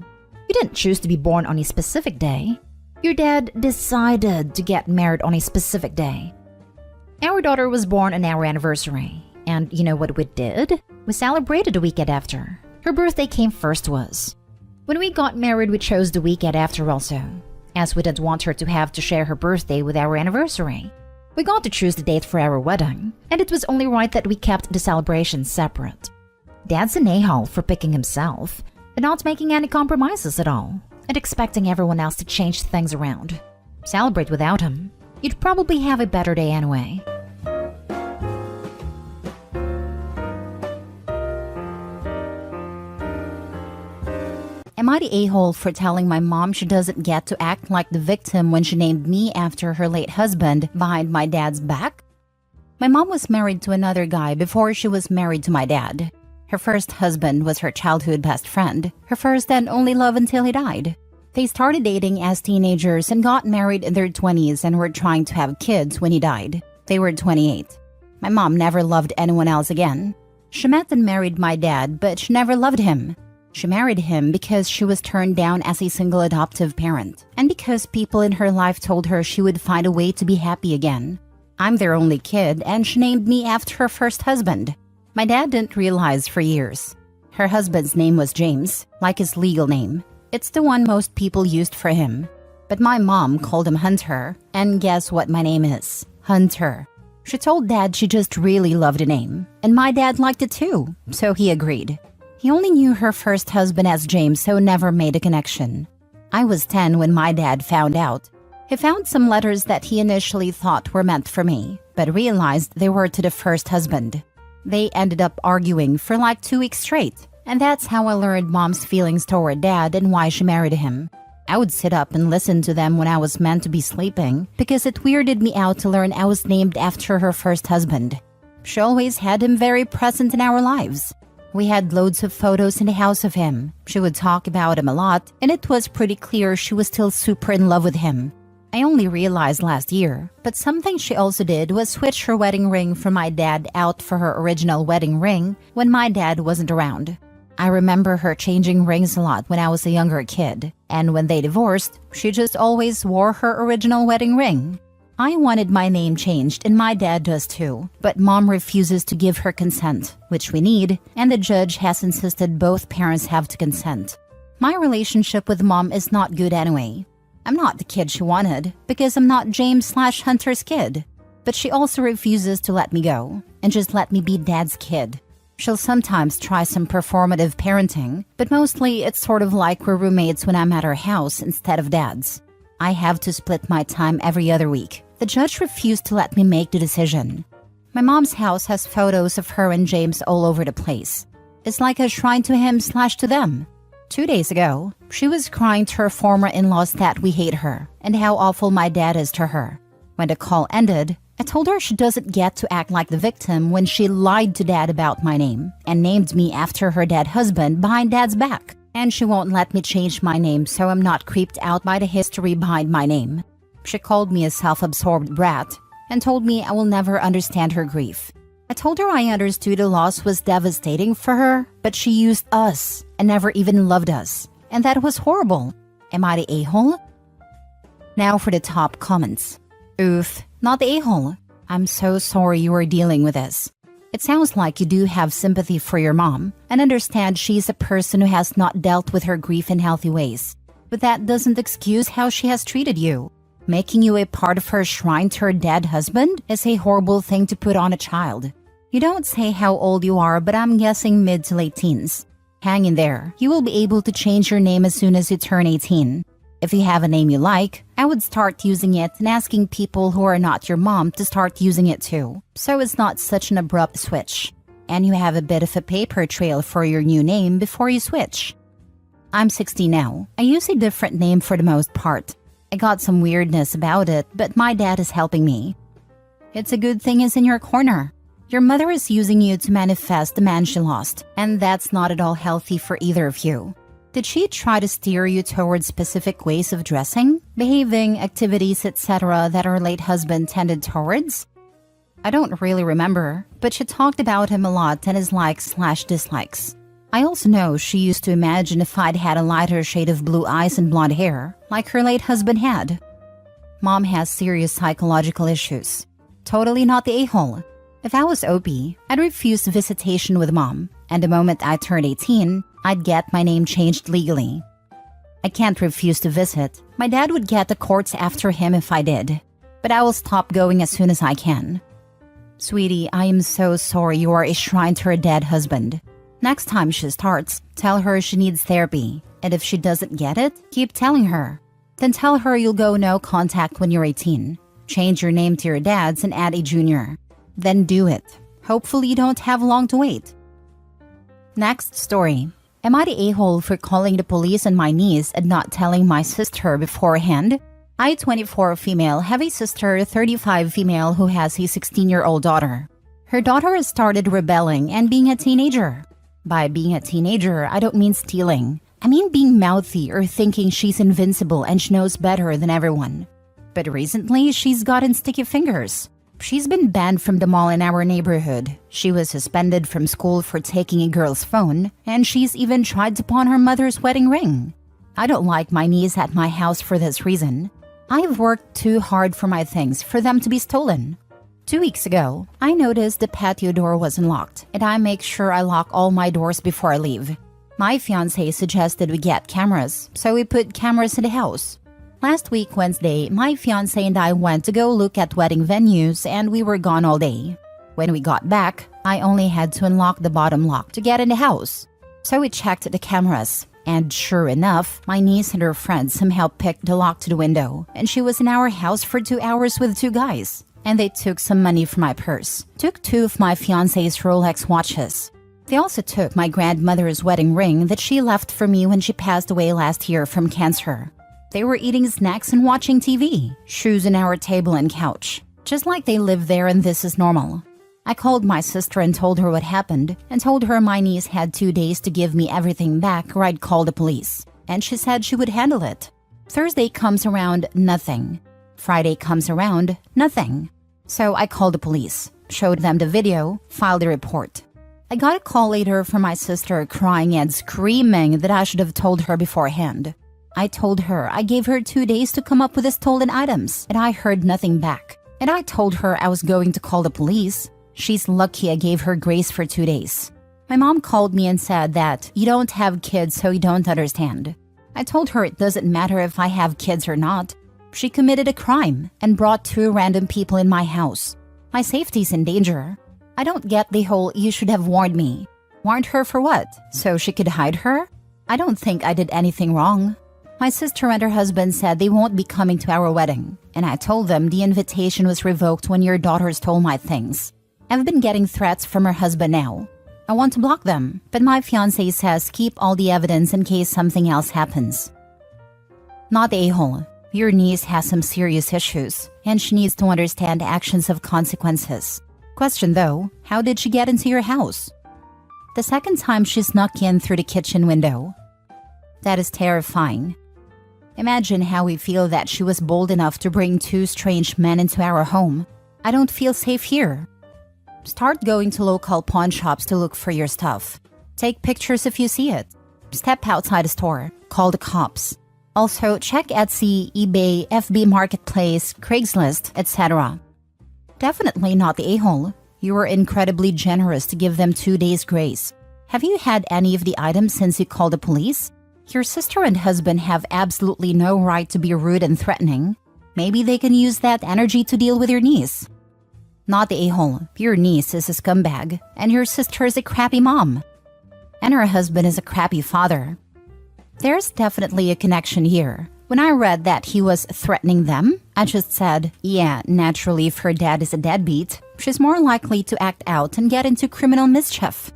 You didn't choose to be born on a specific day. Your dad decided to get married on a specific day. Our daughter was born on our anniversary, and you know what we did? We celebrated the weekend after. Her birthday came first to us. When we got married, we chose the weekend after also, as we didn't want her to have to share her birthday with our anniversary. We got to choose the date for our wedding, and it was only right that we kept the celebrations separate. Dad's an a-hole for picking himself, and not making any compromises at all, and expecting everyone else to change things around. Celebrate without him. You'd probably have a better day anyway. Am I the a-hole for telling my mom she doesn't get to act like the victim when she named me after her late husband behind my dad's back? My mom was married to another guy before she was married to my dad. Her first husband was her childhood best friend, her first and only love until he died. They started dating as teenagers and got married in their 20s and were trying to have kids when he died. They were 28. My mom never loved anyone else again. She met and married my dad, but she never loved him. She married him because she was turned down as a single adoptive parent, and because people in her life told her she would find a way to be happy again. I'm their only kid, and she named me after her first husband. My dad didn't realize for years. Her husband's name was James, like his legal name. It's the one most people used for him. But my mom called him Hunter, and guess what my name is? Hunter. She told Dad she just really loved the name, and my dad liked it too, so he agreed. He only knew her first husband as James, so never made a connection. I was 10 when my dad found out. He found some letters that he initially thought were meant for me, but realized they were to the first husband. They ended up arguing for like 2 weeks straight, and that's how I learned Mom's feelings toward Dad and why she married him. I would sit up and listen to them when I was meant to be sleeping, because it weirded me out to learn I was named after her first husband. She always had him very present in our lives. We had loads of photos in the house of him. She would talk about him a lot, and it was pretty clear she was still super in love with him. I only realized last year, but something she also did was switch her wedding ring from my dad out for her original wedding ring when my dad wasn't around. I remember her changing rings a lot when I was a younger kid, and when they divorced, she just always wore her original wedding ring. I wanted my name changed, and my dad does too, but Mom refuses to give her consent, which we need, and the judge has insisted both parents have to consent. My relationship with Mom is not good anyway. I'm not the kid she wanted, because I'm not James/Hunter's kid. But she also refuses to let me go, and just let me be Dad's kid. She'll sometimes try some performative parenting, but mostly it's sort of like we're roommates when I'm at her house instead of Dad's. I have to split my time every other week. The judge refused to let me make the decision. My mom's house has photos of her and James all over the place. It's like a shrine to him/to them. 2 days ago, she was crying to her former in-laws that we hate her and how awful my dad is to her. When the call ended, I told her she doesn't get to act like the victim when she lied to Dad about my name and named me after her dead husband behind Dad's back. And she won't let me change my name so I'm not creeped out by the history behind my name. She called me a self-absorbed brat and told me I will never understand her grief. I told her I understood the loss was devastating for her, but she used us and never even loved us. And that was horrible. Am I the a-hole? Now for the top comments. Oof, not the a-hole. I'm so sorry you are dealing with this. It sounds like you do have sympathy for your mom and understand she's a person who has not dealt with her grief in healthy ways. But that doesn't excuse how she has treated you. Making you a part of her shrine to her dead husband is a horrible thing to put on a child. You don't say how old you are, but I'm guessing mid to late teens. Hang in there. You will be able to change your name as soon as you turn 18. If you have a name you like, I would start using it and asking people who are not your mom to start using it too, so it's not such an abrupt switch. And you have a bit of a paper trail for your new name before you switch. I'm 60 now. I use a different name for the most part. I got some weirdness about it, but my dad is helping me. It's a good thing he's in your corner. Your mother is using you to manifest the man she lost, and that's not at all healthy for either of you. Did she try to steer you towards specific ways of dressing, behaving, activities, etc. that her late husband tended towards? I don't really remember, but she talked about him a lot and his likes/dislikes. I also know she used to imagine if I'd had a lighter shade of blue eyes and blonde hair, like her late husband had. Mom has serious psychological issues. Totally not the a-hole. If I was OP, I'd refuse visitation with mom, and the moment I turned 18, I'd get my name changed legally. I can't refuse to visit. My dad would get the courts after him if I did, but I will stop going as soon as I can. Sweetie, I am so sorry you are a shrine to her dead husband. Next time she starts, tell her she needs therapy, and if she doesn't get it, keep telling her. Then tell her you'll go no contact when you're 18. Change your name to your dad's and add a junior. Then do it. Hopefully you don't have long to wait. Next story. Am I the a-hole for calling the police on my niece and not telling my sister beforehand? I, 24 female, have a sister, 35 female, who has a 16-year-old daughter. Her daughter has started rebelling and being a teenager. By being a teenager, I don't mean stealing. I mean being mouthy or thinking she's invincible and she knows better than everyone. But recently, she's gotten sticky fingers. She's been banned from the mall in our neighborhood. She was suspended from school for taking a girl's phone, and she's even tried to pawn her mother's wedding ring. I don't like my niece at my house for this reason. I've worked too hard for my things for them to be stolen. 2 weeks ago, I noticed the patio door was unlocked, and I make sure I lock all my doors before I leave. My fiancé suggested we get cameras, so we put cameras in the house. Last week, Wednesday, my fiancé and I went to go look at wedding venues and we were gone all day. When we got back, I only had to unlock the bottom lock to get in the house. So we checked the cameras, and sure enough, my niece and her friends somehow picked the lock to the window, and she was in our house for 2 hours with 2 guys. And they took some money from my purse, took 2 of my fiancé's Rolex watches. They also took my grandmother's wedding ring that she left for me when she passed away last year from cancer. They were eating snacks and watching TV, shoes on our table and couch, just like they live there and this is normal. I called my sister and told her what happened, and told her my niece had 2 days to give me everything back or I'd call the police, and she said she would handle it. Thursday comes around, nothing. Friday comes around, nothing. So I called the police, showed them the video, filed a report. I got a call later from my sister crying and screaming that I should have told her beforehand. I told her I gave her 2 days to come up with the stolen items, and I heard nothing back. And I told her I was going to call the police. She's lucky I gave her grace for 2 days. My mom called me and said that you don't have kids, so you don't understand. I told her it doesn't matter if I have kids or not. She committed a crime and brought 2 random people in my house. My safety's in danger. I don't get the whole you should have warned me. Warned her for what? So she could hide her? I don't think I did anything wrong. My sister and her husband said they won't be coming to our wedding, and I told them the invitation was revoked when your daughter stole my things. I've been getting threats from her husband now. I want to block them, but my fiancé says keep all the evidence in case something else happens. Not the a-hole. Your niece has some serious issues, and she needs to understand actions have consequences. Question though, how did she get into your house? The second time she snuck in through the kitchen window. That is terrifying. Imagine how we feel that she was bold enough to bring 2 strange men into our home. I don't feel safe here. Start going to local pawn shops to look for your stuff. Take pictures if you see it. Step outside the store. Call the cops. Also, check Etsy, eBay, FB Marketplace, Craigslist, etc. Definitely not the a-hole. You were incredibly generous to give them 2 days grace. Have you had any of the items since you called the police? Your sister and husband have absolutely no right to be rude and threatening. Maybe they can use that energy to deal with your niece. Not the a-hole. Your niece is a scumbag, and your sister is a crappy mom. And her husband is a crappy father. There's definitely a connection here. When I read that he was threatening them, I just said, yeah, naturally if her dad is a deadbeat, she's more likely to act out and get into criminal mischief.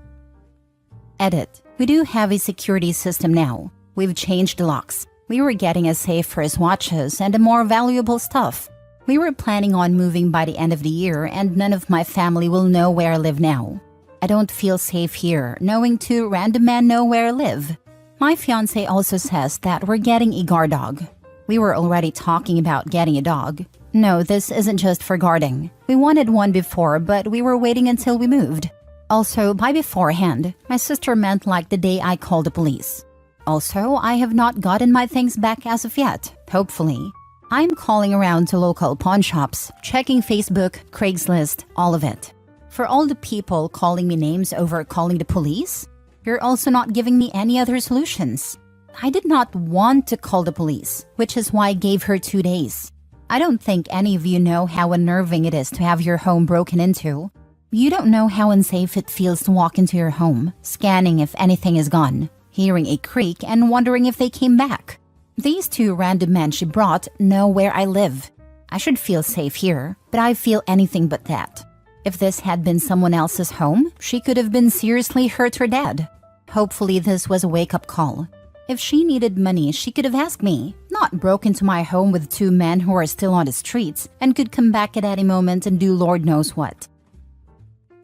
Edit. We do have a security system now. We've changed the locks. We were getting a safe for his watches and the more valuable stuff. We were planning on moving by the end of the year and none of my family will know where I live now. I don't feel safe here, knowing two random men know where I live. My fiancé also says that we're getting a guard dog. We were already talking about getting a dog. No, this isn't just for guarding. We wanted one before, but we were waiting until we moved. Also, by beforehand, my sister meant like the day I called the police. Also, I have not gotten my things back as of yet, hopefully. I'm calling around to local pawn shops, checking Facebook, Craigslist, all of it. For all the people calling me names over calling the police, you're also not giving me any other solutions. I did not want to call the police, which is why I gave her 2 days. I don't think any of you know how unnerving it is to have your home broken into. You don't know how unsafe it feels to walk into your home, scanning if anything is gone, hearing a creak and wondering if they came back. These two random men she brought know where I live. I should feel safe here, but I feel anything but that. If this had been someone else's home, she could have been seriously hurt or dead. Hopefully this was a wake-up call. If she needed money, she could have asked me, not broke into my home with two men who are still on the streets and could come back at any moment and do Lord knows what.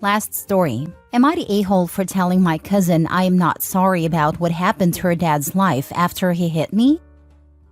Last story. Am I the a-hole for telling my cousin I am not sorry about what happened to her dad's life after he hit me?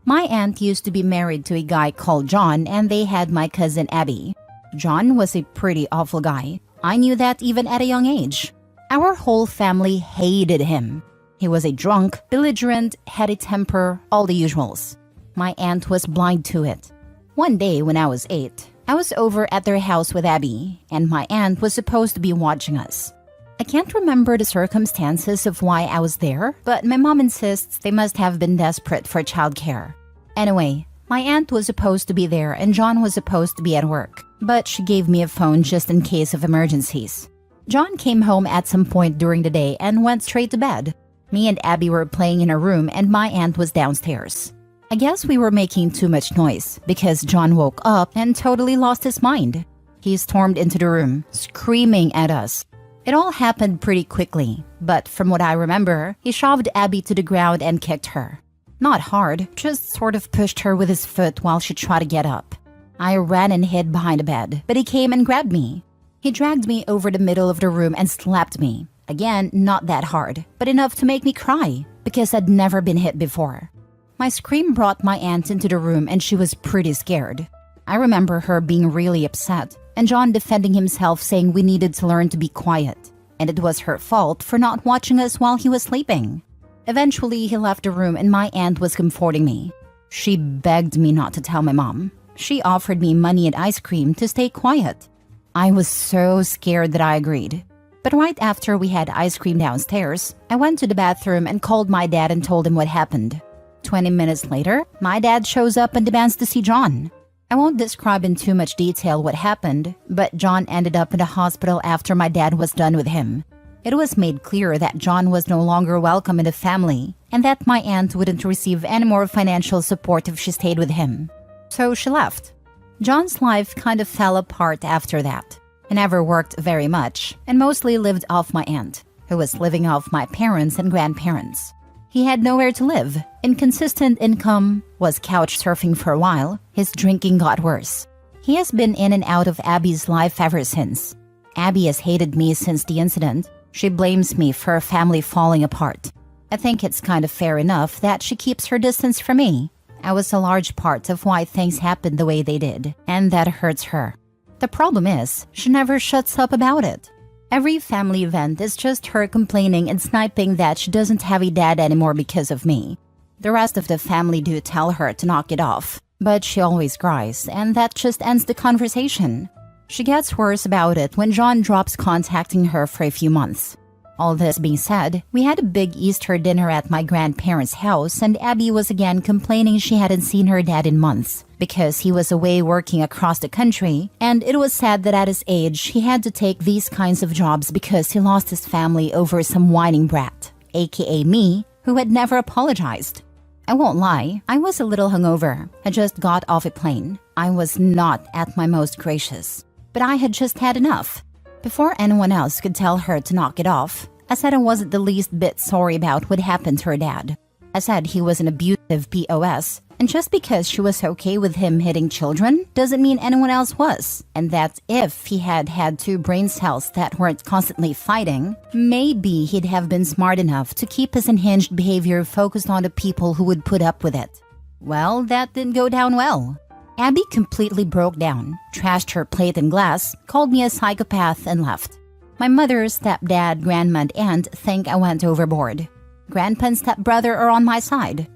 My aunt used to be married to a guy called John and they had my cousin Abby. John was a pretty awful guy. I knew that even at a young age. Our whole family hated him. He was a drunk, belligerent, had a temper, all the usuals. My aunt was blind to it. One day when I was 8, I was over at their house with Abby, and my aunt was supposed to be watching us. I can't remember the circumstances of why I was there, but my mom insists they must have been desperate for childcare. Anyway, my aunt was supposed to be there and John was supposed to be at work, but she gave me a phone just in case of emergencies. John came home at some point during the day and went straight to bed. Me and Abby were playing in a room and my aunt was downstairs. I guess we were making too much noise because John woke up and totally lost his mind. He stormed into the room, screaming at us. It all happened pretty quickly, but from what I remember, he shoved Abby to the ground and kicked her. Not hard, just sort of pushed her with his foot while she tried to get up. I ran and hid behind a bed, but he came and grabbed me. He dragged me over the middle of the room and slapped me. Again, not that hard, but enough to make me cry, because I'd never been hit before. My scream brought my aunt into the room and she was pretty scared. I remember her being really upset, and John defending himself saying we needed to learn to be quiet, and it was her fault for not watching us while he was sleeping. Eventually, he left the room and my aunt was comforting me. She begged me not to tell my mom. She offered me money and ice cream to stay quiet. I was so scared that I agreed. But right after we had ice cream downstairs, I went to the bathroom and called my dad and told him what happened. 20 minutes later, my dad shows up and demands to see John. I won't describe in too much detail what happened, but John ended up in the hospital after my dad was done with him. It was made clear that John was no longer welcome in the family and that my aunt wouldn't receive any more financial support if she stayed with him. So she left. John's life kind of fell apart after that. He never worked very much and mostly lived off my aunt, who was living off my parents and grandparents. He had nowhere to live, inconsistent income, was couch surfing for a while, his drinking got worse. He has been in and out of Abby's life ever since. Abby has hated me since the incident. She blames me for her family falling apart. I think it's kind of fair enough that she keeps her distance from me. I was a large part of why things happened the way they did, and that hurts her. The problem is, she never shuts up about it. Every family event is just her complaining and sniping that she doesn't have a dad anymore because of me. The rest of the family do tell her to knock it off, but she always cries, and that just ends the conversation. She gets worse about it when John drops contacting her for a few months. All this being said, we had a big Easter dinner at my grandparents' house and Abby was again complaining she hadn't seen her dad in months because he was away working across the country, and it was sad that at his age he had to take these kinds of jobs because he lost his family over some whining brat, aka me, who had never apologized. I won't lie, I was a little hungover. I just got off a plane. I was not at my most gracious. But I had just had enough. Before anyone else could tell her to knock it off, I said I wasn't the least bit sorry about what happened to her dad. I said he was an abusive POS, and just because she was okay with him hitting children doesn't mean anyone else was. And that if he had had two brain cells that weren't constantly fighting, maybe he'd have been smart enough to keep his unhinged behavior focused on the people who would put up with it. Well, that didn't go down well. Abby completely broke down, trashed her plate and glass, called me a psychopath, and left. My mother, stepdad, grandma, and aunt think I went overboard. Grandpa and stepbrother are on my side.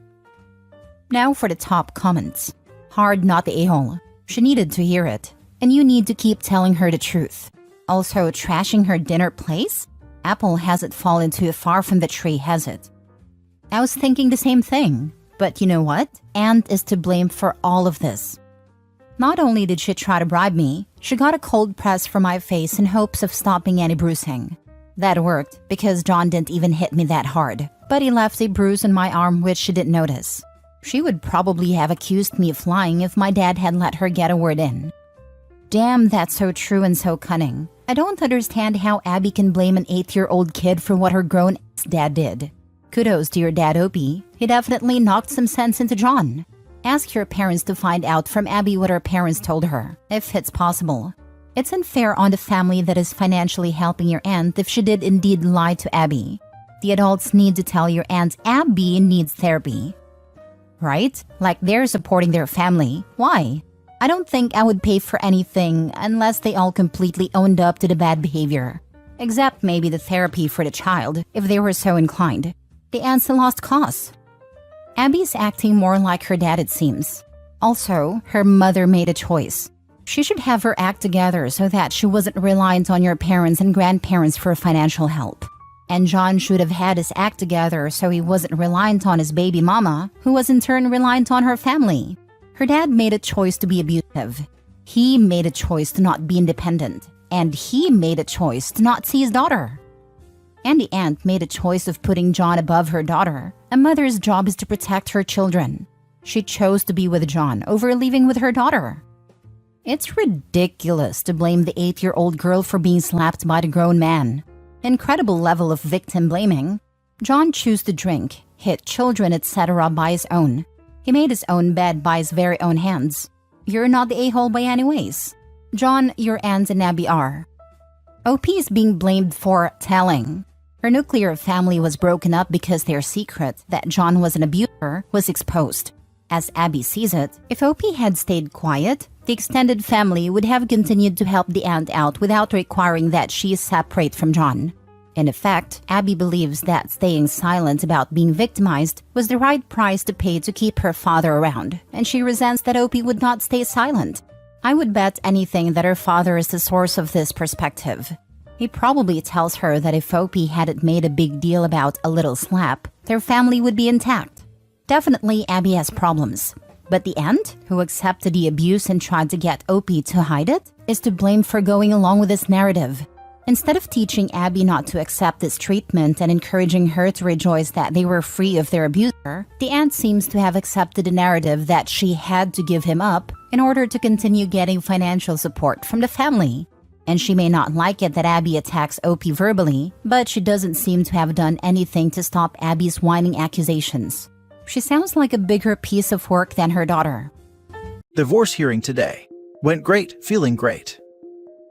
Now for the top comments. Hard not the a-hole. She needed to hear it. And you need to keep telling her the truth. Also, trashing her dinner place? Apple hasn't fallen too far from the tree, has it? I was thinking the same thing. But you know what? Aunt is to blame for all of this. Not only did she try to bribe me, she got a cold press for my face in hopes of stopping any bruising. That worked because John didn't even hit me that hard, but he left a bruise on my arm which she didn't notice. She would probably have accused me of lying if my dad had let her get a word in. Damn, that's so true and so cunning. I don't understand how Abby can blame an 8-year-old kid for what her grown-ass dad did. Kudos to your dad, Opie. He definitely knocked some sense into John. Ask your parents to find out from Abby what her parents told her, if it's possible. It's unfair on the family that is financially helping your aunt if she did indeed lie to Abby. The adults need to tell your aunt Abby needs therapy. Right? Like they're supporting their family. Why? I don't think I would pay for anything unless they all completely owned up to the bad behavior. Except maybe the therapy for the child, if they were so inclined. The aunt's a lost cause. Abby's acting more like her dad, it seems. Also, her mother made a choice. She should have her act together so that she wasn't reliant on your parents and grandparents for financial help. And John should have had his act together so he wasn't reliant on his baby mama, who was in turn reliant on her family. Her dad made a choice to be abusive. He made a choice to not be independent. And he made a choice to not see his daughter. And the aunt made a choice of putting John above her daughter. A mother's job is to protect her children. She chose to be with John over leaving with her daughter. It's ridiculous to blame the 8-year-old girl for being slapped by the grown man. Incredible level of victim blaming. John chose to drink, hit children, etc. by his own. He made his own bed by his very own hands. You're not the a-hole by anyways. John, your aunt and Abby are. OP is being blamed for telling. Her nuclear family was broken up because their secret that John was an abuser was exposed. As Abby sees it, if OP had stayed quiet, the extended family would have continued to help the aunt out without requiring that she is separate from John. In effect, Abby believes that staying silent about being victimized was the right price to pay to keep her father around, and she resents that OP would not stay silent. I would bet anything that her father is the source of this perspective. He probably tells her that if OP hadn't made a big deal about a little slap, their family would be intact. Definitely Abby has problems. But the aunt, who accepted the abuse and tried to get OP to hide it, is to blame for going along with this narrative. Instead of teaching Abby not to accept this treatment and encouraging her to rejoice that they were free of their abuser, the aunt seems to have accepted the narrative that she had to give him up in order to continue getting financial support from the family. And she may not like it that Abby attacks OP verbally, but she doesn't seem to have done anything to stop Abby's whining accusations. She sounds like a bigger piece of work than her daughter. Divorce hearing today. Went great, feeling great.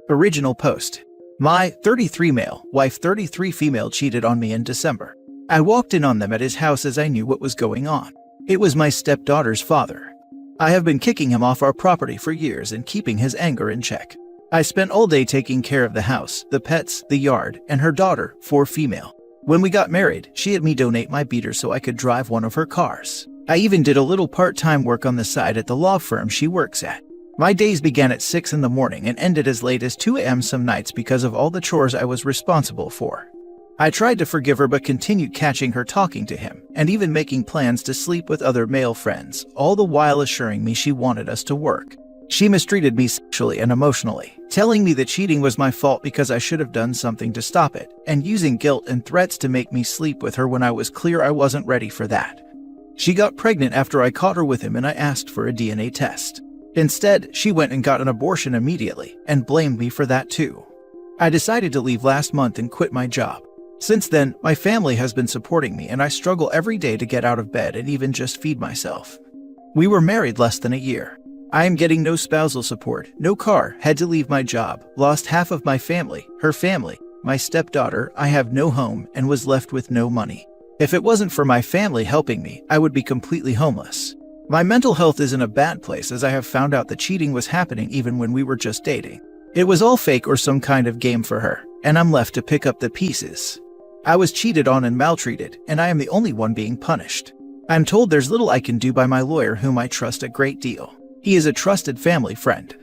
Original post. My 33 male, wife 33 female cheated on me in December. I walked in on them at his house as I knew what was going on. It was my stepdaughter's father. I have been kicking him off our property for years and keeping his anger in check. I spent all day taking care of the house, the pets, the yard, and her daughter, 4 female. When we got married, she had me donate my beater so I could drive one of her cars. I even did a little part-time work on the side at the law firm she works at. My days began at 6 in the morning and ended as late as 2 a.m. some nights because of all the chores I was responsible for. I tried to forgive her but continued catching her talking to him, and even making plans to sleep with other male friends, all the while assuring me she wanted us to work. She mistreated me sexually and emotionally, telling me that cheating was my fault because I should have done something to stop it, and using guilt and threats to make me sleep with her when I was clear I wasn't ready for that. She got pregnant after I caught her with him and I asked for a DNA test. Instead, she went and got an abortion immediately and blamed me for that too. I decided to leave last month and quit my job. Since then, my family has been supporting me and I struggle every day to get out of bed and even just feed myself. We were married less than a year. I am getting no spousal support, no car, had to leave my job, lost half of my family, her family, my stepdaughter, I have no home, and was left with no money. If it wasn't for my family helping me, I would be completely homeless. My mental health is in a bad place as I have found out that cheating was happening even when we were just dating. It was all fake or some kind of game for her, and I'm left to pick up the pieces. I was cheated on and maltreated, and I am the only one being punished. I'm told there's little I can do by my lawyer, whom I trust a great deal. He is a trusted family friend.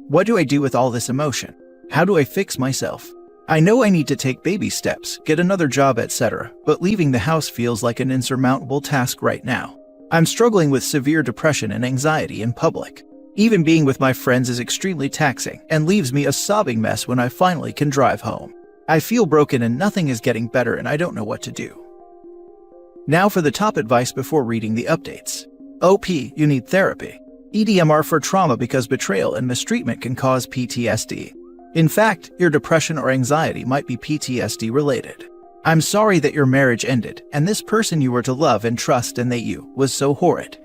What do I do with all this emotion? How do I fix myself? I know I need to take baby steps, get another job, etc., but leaving the house feels like an insurmountable task right now. I'm struggling with severe depression and anxiety in public. Even being with my friends is extremely taxing and leaves me a sobbing mess when I finally can drive home. I feel broken and nothing is getting better and I don't know what to do. Now for the top advice before reading the updates. OP, you need therapy. EDMR for trauma because betrayal and mistreatment can cause PTSD. In fact, your depression or anxiety might be PTSD related. I'm sorry that your marriage ended, and this person you were to love and trust and that you was so horrid.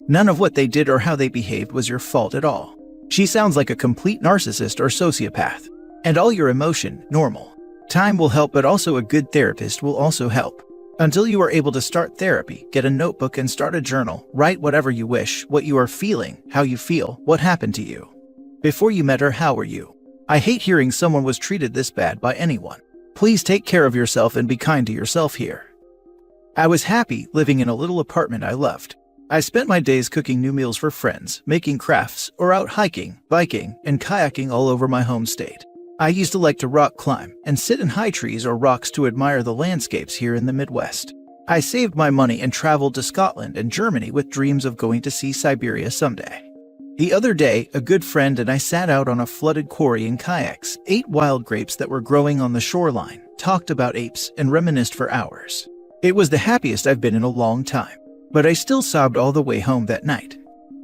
None of what they did or how they behaved was your fault at all. She sounds like a complete narcissist or sociopath. And all your emotion, normal. Time will help, but also a good therapist will also help. Until you are able to start therapy, get a notebook and start a journal, write whatever you wish, what you are feeling, how you feel, what happened to you. Before you met her, how were you? I hate hearing someone was treated this bad by anyone. Please take care of yourself and be kind to yourself here. I was happy living in a little apartment I loved. I spent my days cooking new meals for friends, making crafts, or out hiking, biking, and kayaking all over my home state. I used to like to rock climb and sit in high trees or rocks to admire the landscapes here in the Midwest. I saved my money and traveled to Scotland and Germany with dreams of going to see Siberia someday. The other day, a good friend and I sat out on a flooded quarry in kayaks, ate wild grapes that were growing on the shoreline, talked about apes, and reminisced for hours. It was the happiest I've been in a long time, but I still sobbed all the way home that night.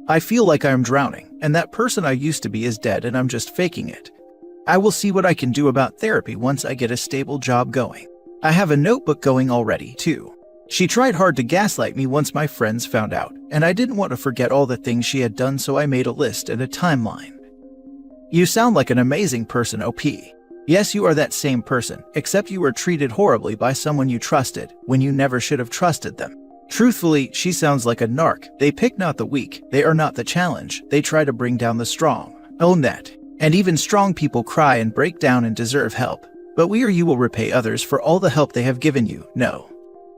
I feel like I am drowning, and that person I used to be is dead and I'm just faking it. I will see what I can do about therapy once I get a stable job going. I have a notebook going already, too. She tried hard to gaslight me once my friends found out, and I didn't want to forget all the things she had done, so I made a list and a timeline. You sound like an amazing person, OP. Yes, you are that same person, except you were treated horribly by someone you trusted when you never should have trusted them. Truthfully, she sounds like a narc. They pick not the weak, they are not the challenge, they try to bring down the strong. Own that. And even strong people cry and break down and deserve help. But we or you will repay others for all the help they have given you. No.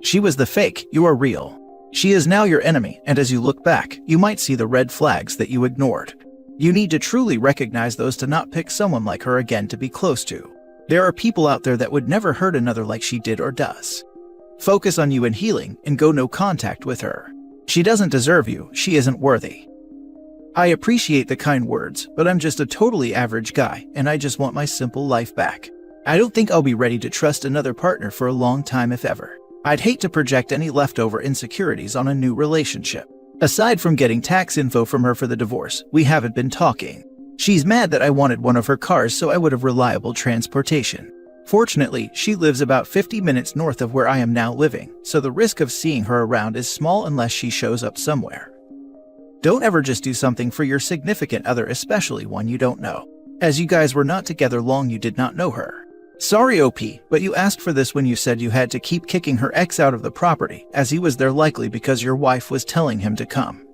She was the fake, you are real. She is now your enemy, and as you look back, you might see the red flags that you ignored. You need to truly recognize those to not pick someone like her again to be close to. There are people out there that would never hurt another like she did or does. Focus on you and healing, and go no contact with her. She doesn't deserve you, she isn't worthy. I appreciate the kind words, but I'm just a totally average guy, and I just want my simple life back. I don't think I'll be ready to trust another partner for a long time, if ever. I'd hate to project any leftover insecurities on a new relationship. Aside from getting tax info from her for the divorce, we haven't been talking. She's mad that I wanted one of her cars so I would have reliable transportation. Fortunately, she lives about 50 minutes north of where I am now living, so the risk of seeing her around is small unless she shows up somewhere. Don't ever just do something for your significant other, especially one you don't know. As you guys were not together long, you did not know her. Sorry, OP, but you asked for this when you said you had to keep kicking her ex out of the property, as he was there likely because your wife was telling him to come.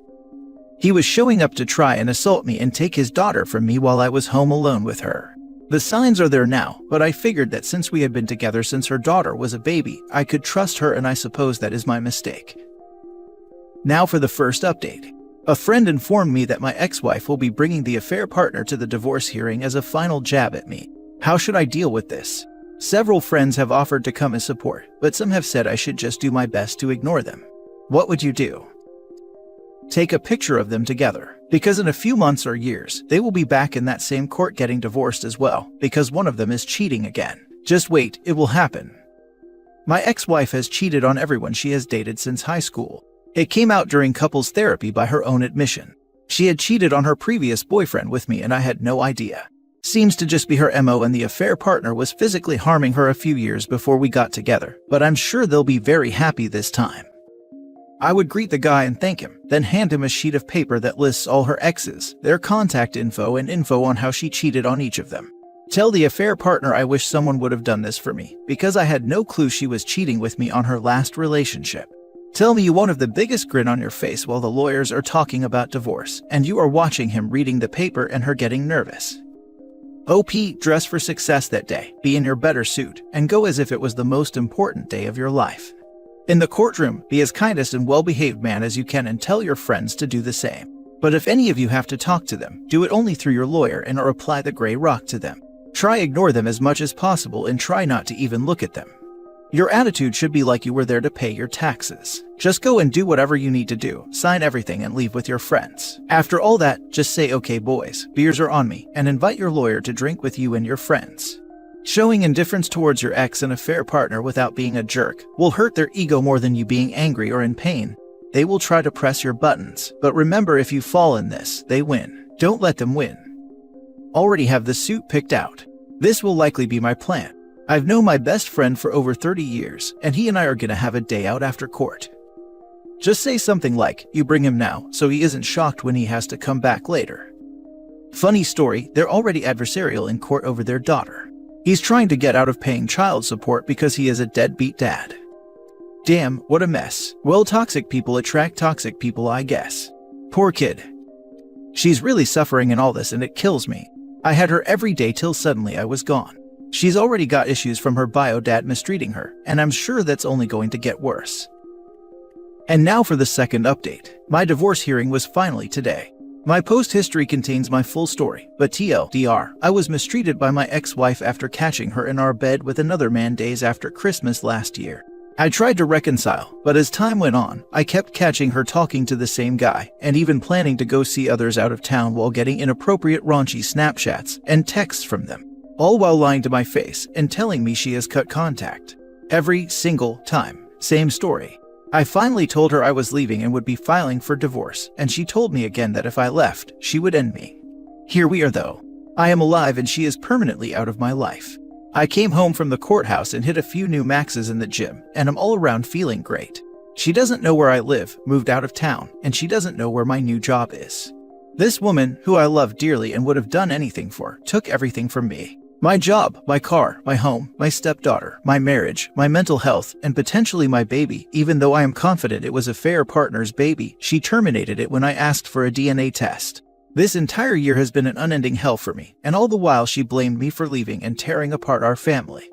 He was showing up to try and assault me and take his daughter from me while I was home alone with her. The signs are there now, but I figured that since we had been together since her daughter was a baby, I could trust her, and I suppose that is my mistake. Now for the first update. A friend informed me that my ex-wife will be bringing the affair partner to the divorce hearing as a final jab at me. How should I deal with this? Several friends have offered to come as support, but some have said I should just do my best to ignore them. What would you do? Take a picture of them together, because in a few months or years, they will be back in that same court getting divorced as well, because one of them is cheating again. Just wait, it will happen. My ex-wife has cheated on everyone she has dated since high school. It came out during couples therapy by her own admission. She had cheated on her previous boyfriend with me and I had no idea. Seems to just be her MO, and the affair partner was physically harming her a few years before we got together, but I'm sure they'll be very happy this time. I would greet the guy and thank him, then hand him a sheet of paper that lists all her exes, their contact info, and info on how she cheated on each of them. Tell the affair partner I wish someone would have done this for me, because I had no clue she was cheating with me on her last relationship. Tell me you won't have the biggest grin on your face while the lawyers are talking about divorce, and you are watching him reading the paper and her getting nervous. OP, dress for success that day, be in your better suit, and go as if it was the most important day of your life. In the courtroom, be as kindest and well-behaved man as you can and tell your friends to do the same. But if any of you have to talk to them, do it only through your lawyer and or apply the gray rock to them. Try ignore them as much as possible and try not to even look at them. Your attitude should be like you were there to pay your taxes. Just go and do whatever you need to do, sign everything and leave with your friends. After all that, just say, okay boys, beers are on me, and invite your lawyer to drink with you and your friends. Showing indifference towards your ex and affair partner without being a jerk will hurt their ego more than you being angry or in pain. They will try to press your buttons, but remember, if you fall in this, they win. Don't let them win. Already have the suit picked out. This will likely be my plan. I've known my best friend for over 30 years, and he and I are gonna have a day out after court. Just say something like, you bring him now, so he isn't shocked when he has to come back later. Funny story, they're already adversarial in court over their daughter. He's trying to get out of paying child support because he is a deadbeat dad. Damn, what a mess. Well, toxic people attract toxic people, I guess. Poor kid. She's really suffering in all this and it kills me. I had her every day till suddenly I was gone. She's already got issues from her bio dad mistreating her, and I'm sure that's only going to get worse. And now for the second update. My divorce hearing was finally today. My post history contains my full story, but TLDR, I was mistreated by my ex-wife after catching her in our bed with another man days after Christmas last year. I tried to reconcile, but as time went on, I kept catching her talking to the same guy, and even planning to go see others out of town while getting inappropriate raunchy Snapchats and texts from them. All while lying to my face and telling me she has cut contact. Every single time. Same story. I finally told her I was leaving and would be filing for divorce, and she told me again that if I left, she would end me. Here we are though. I am alive and she is permanently out of my life. I came home from the courthouse and hit a few new maxes in the gym, and I'm all around feeling great. She doesn't know where I live, moved out of town, and she doesn't know where my new job is. This woman, who I love dearly and would have done anything for, took everything from me. My job, my car, my home, my stepdaughter, my marriage, my mental health, and potentially my baby. Even though I am confident it was a fair partner's baby, she terminated it when I asked for a DNA test. This entire year has been an unending hell for me, and all the while she blamed me for leaving and tearing apart our family.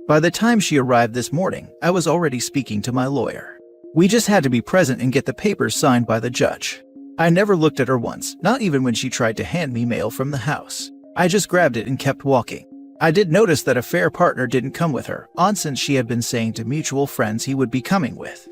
By the time she arrived this morning, I was already speaking to my lawyer. We just had to be present and get the papers signed by the judge. I never looked at her once, not even when she tried to hand me mail from the house. I just grabbed it and kept walking. I did notice that a fair partner didn't come with her, odd since she had been saying to mutual friends he would be coming with.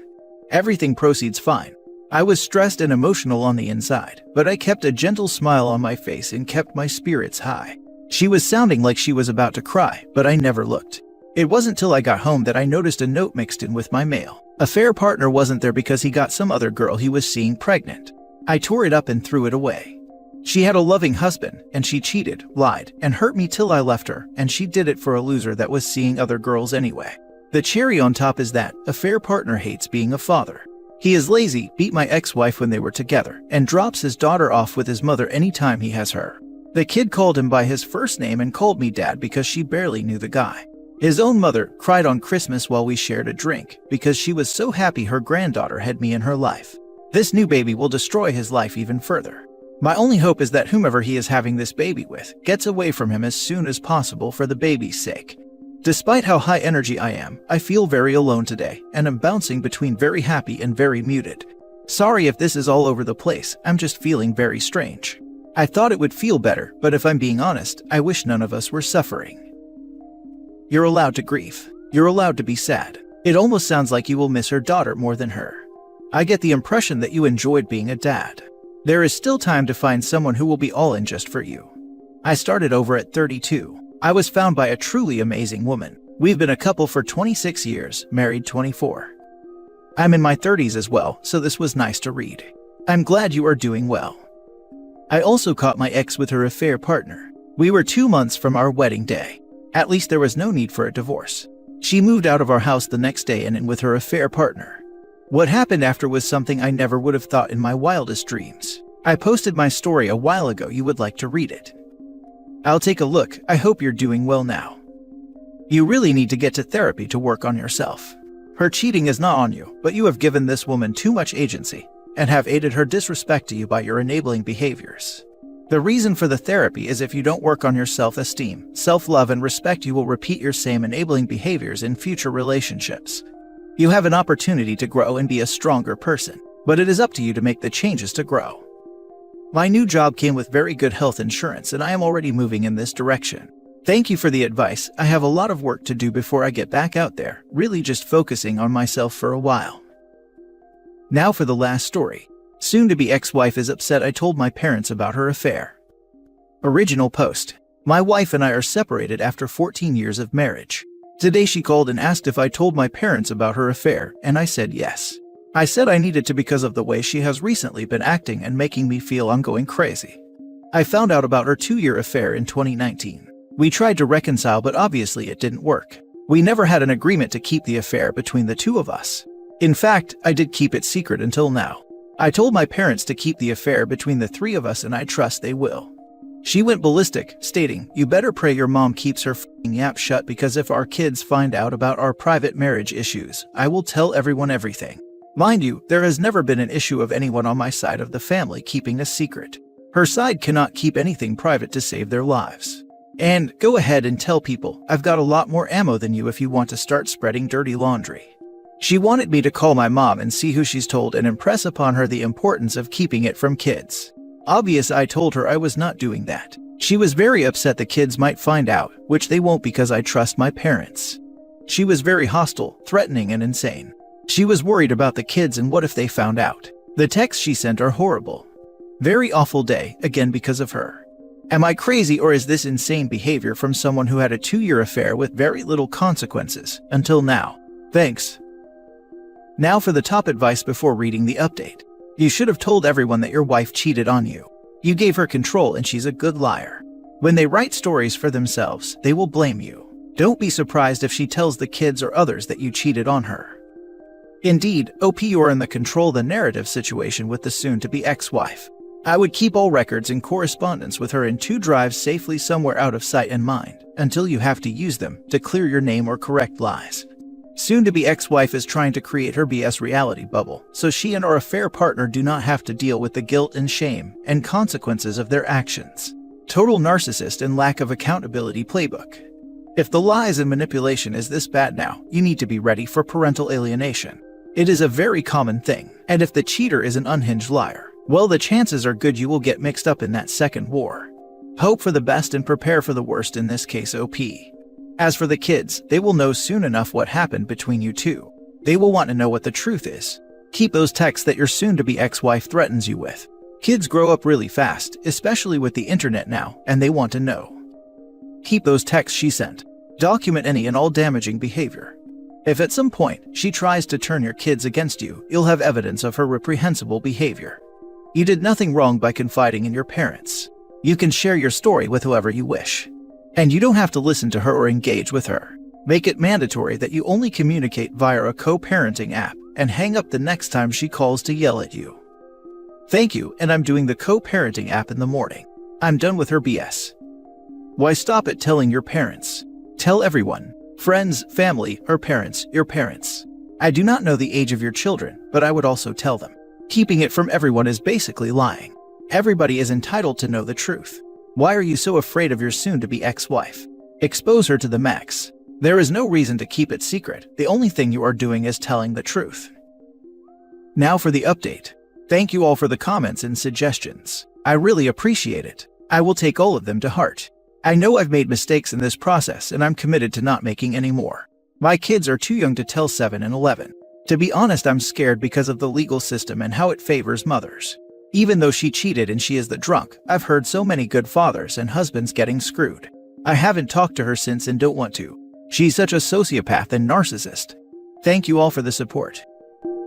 Everything proceeds fine. I was stressed and emotional on the inside, but I kept a gentle smile on my face and kept my spirits high. She was sounding like she was about to cry, but I never looked. It wasn't till I got home that I noticed a note mixed in with my mail. A fair partner wasn't there because he got some other girl he was seeing pregnant. I tore it up and threw it away. She had a loving husband, and she cheated, lied, and hurt me till I left her, and she did it for a loser that was seeing other girls anyway. The cherry on top is that a fair partner hates being a father. He is lazy, beat my ex-wife when they were together, and drops his daughter off with his mother anytime he has her. The kid called him by his first name and called me dad because she barely knew the guy. His own mother cried on Christmas while we shared a drink because she was so happy her granddaughter had me in her life. This new baby will destroy his life even further. My only hope is that whomever he is having this baby with gets away from him as soon as possible for the baby's sake. Despite how high energy I am, I feel very alone today, and am bouncing between very happy and very muted. Sorry if this is all over the place, I'm just feeling very strange. I thought it would feel better, but if I'm being honest, I wish none of us were suffering. You're allowed to grieve. You're allowed to be sad. It almost sounds like you will miss her daughter more than her. I get the impression that you enjoyed being a dad. There is still time to find someone who will be all in just for you. I started over at 32. I was found by a truly amazing woman. We've been a couple for 26 years, married 24. I'm in my 30s as well, so this was nice to read. I'm glad you are doing well. I also caught my ex with her affair partner. We were 2 months from our wedding day. At least there was no need for a divorce. She moved out of our house the next day and in with her affair partner. What happened after was something I never would have thought in my wildest dreams. I posted my story a while ago. You would like to read it? I'll take a look. I hope you're doing well now. You really need to get to therapy to work on yourself. Her cheating is not on you, but you have given this woman too much agency and have aided her disrespect to you by your enabling behaviors. The reason for the therapy is if you don't work on your self-esteem, self-love, and respect, you will repeat your same enabling behaviors in future relationships. You have an opportunity to grow and be a stronger person, but it is up to you to make the changes to grow. My new job came with very good health insurance, and I am already moving in this direction. Thank you for the advice. I have a lot of work to do before I get back out there, really just focusing on myself for a while. Now for the last story. Soon-to-be ex-wife is upset I told my parents about her affair. Original post. My wife and I are separated after 14 years of marriage. Today she called and asked if I told my parents about her affair, and I said yes. I said I needed to because of the way she has recently been acting and making me feel I'm going crazy. I found out about her 2-year affair in 2019. We tried to reconcile, but obviously it didn't work. We never had an agreement to keep the affair between the two of us. In fact, I did keep it secret until now. I told my parents to keep the affair between the three of us, and I trust they will. She went ballistic, stating, "You better pray your mom keeps her f***ing yap shut, because if our kids find out about our private marriage issues, I will tell everyone everything." Mind you, there has never been an issue of anyone on my side of the family keeping a secret. Her side cannot keep anything private to save their lives. And go ahead and tell people, I've got a lot more ammo than you if you want to start spreading dirty laundry. She wanted me to call my mom and see who she's told and impress upon her the importance of keeping it from kids. Obvious, I told her I was not doing that. She was very upset the kids might find out, which they won't because I trust my parents. She was very hostile, threatening, and insane. She was worried about the kids and what if they found out. The texts she sent are horrible. Very awful day, again because of her. Am I crazy, or is this insane behavior from someone who had a 2-year affair with very little consequences until now? Thanks. Now for the top advice before reading the update. You should have told everyone that your wife cheated on you. You gave her control and she's a good liar. When they write stories for themselves, they will blame you. Don't be surprised if she tells the kids or others that you cheated on her. Indeed, OP, you're in the control the narrative situation with the soon-to-be ex-wife. I would keep all records and correspondence with her in 2 drives safely somewhere out of sight and mind, until you have to use them to clear your name or correct lies. Soon-to-be ex-wife is trying to create her BS reality bubble, so she and her affair partner do not have to deal with the guilt and shame and consequences of their actions. Total narcissist and lack of accountability playbook. If the lies and manipulation is this bad now, you need to be ready for parental alienation. It is a very common thing, and if the cheater is an unhinged liar, well, the chances are good you will get mixed up in that second war. Hope for the best and prepare for the worst, in this case OP. As for the kids, they will know soon enough what happened between you two. They will want to know what the truth is. Keep those texts that your soon-to-be ex-wife threatens you with. Kids grow up really fast, especially with the internet now, and they want to know. Keep those texts she sent. Document any and all damaging behavior. If at some point she tries to turn your kids against you, you'll have evidence of her reprehensible behavior. You did nothing wrong by confiding in your parents. You can share your story with whoever you wish. And you don't have to listen to her or engage with her. Make it mandatory that you only communicate via a co-parenting app and hang up the next time she calls to yell at you. Thank you, and I'm doing the co-parenting app in the morning. I'm done with her BS. Why stop at telling your parents? Tell everyone. Friends, family, her parents, your parents. I do not know the age of your children, but I would also tell them. Keeping it from everyone is basically lying. Everybody is entitled to know the truth. Why are you so afraid of your soon-to-be ex-wife? Expose her to the max. There is no reason to keep it secret. The only thing you are doing is telling the truth. Now for the update. Thank you all for the comments and suggestions. I really appreciate it. I will take all of them to heart. I know I've made mistakes in this process, and I'm committed to not making any more. My kids are too young to tell 7 and 11. To be honest, I'm scared because of the legal system and how it favors mothers. Even though she cheated and she is the drunk, I've heard so many good fathers and husbands getting screwed. I haven't talked to her since and don't want to. She's such a sociopath and narcissist. Thank you all for the support.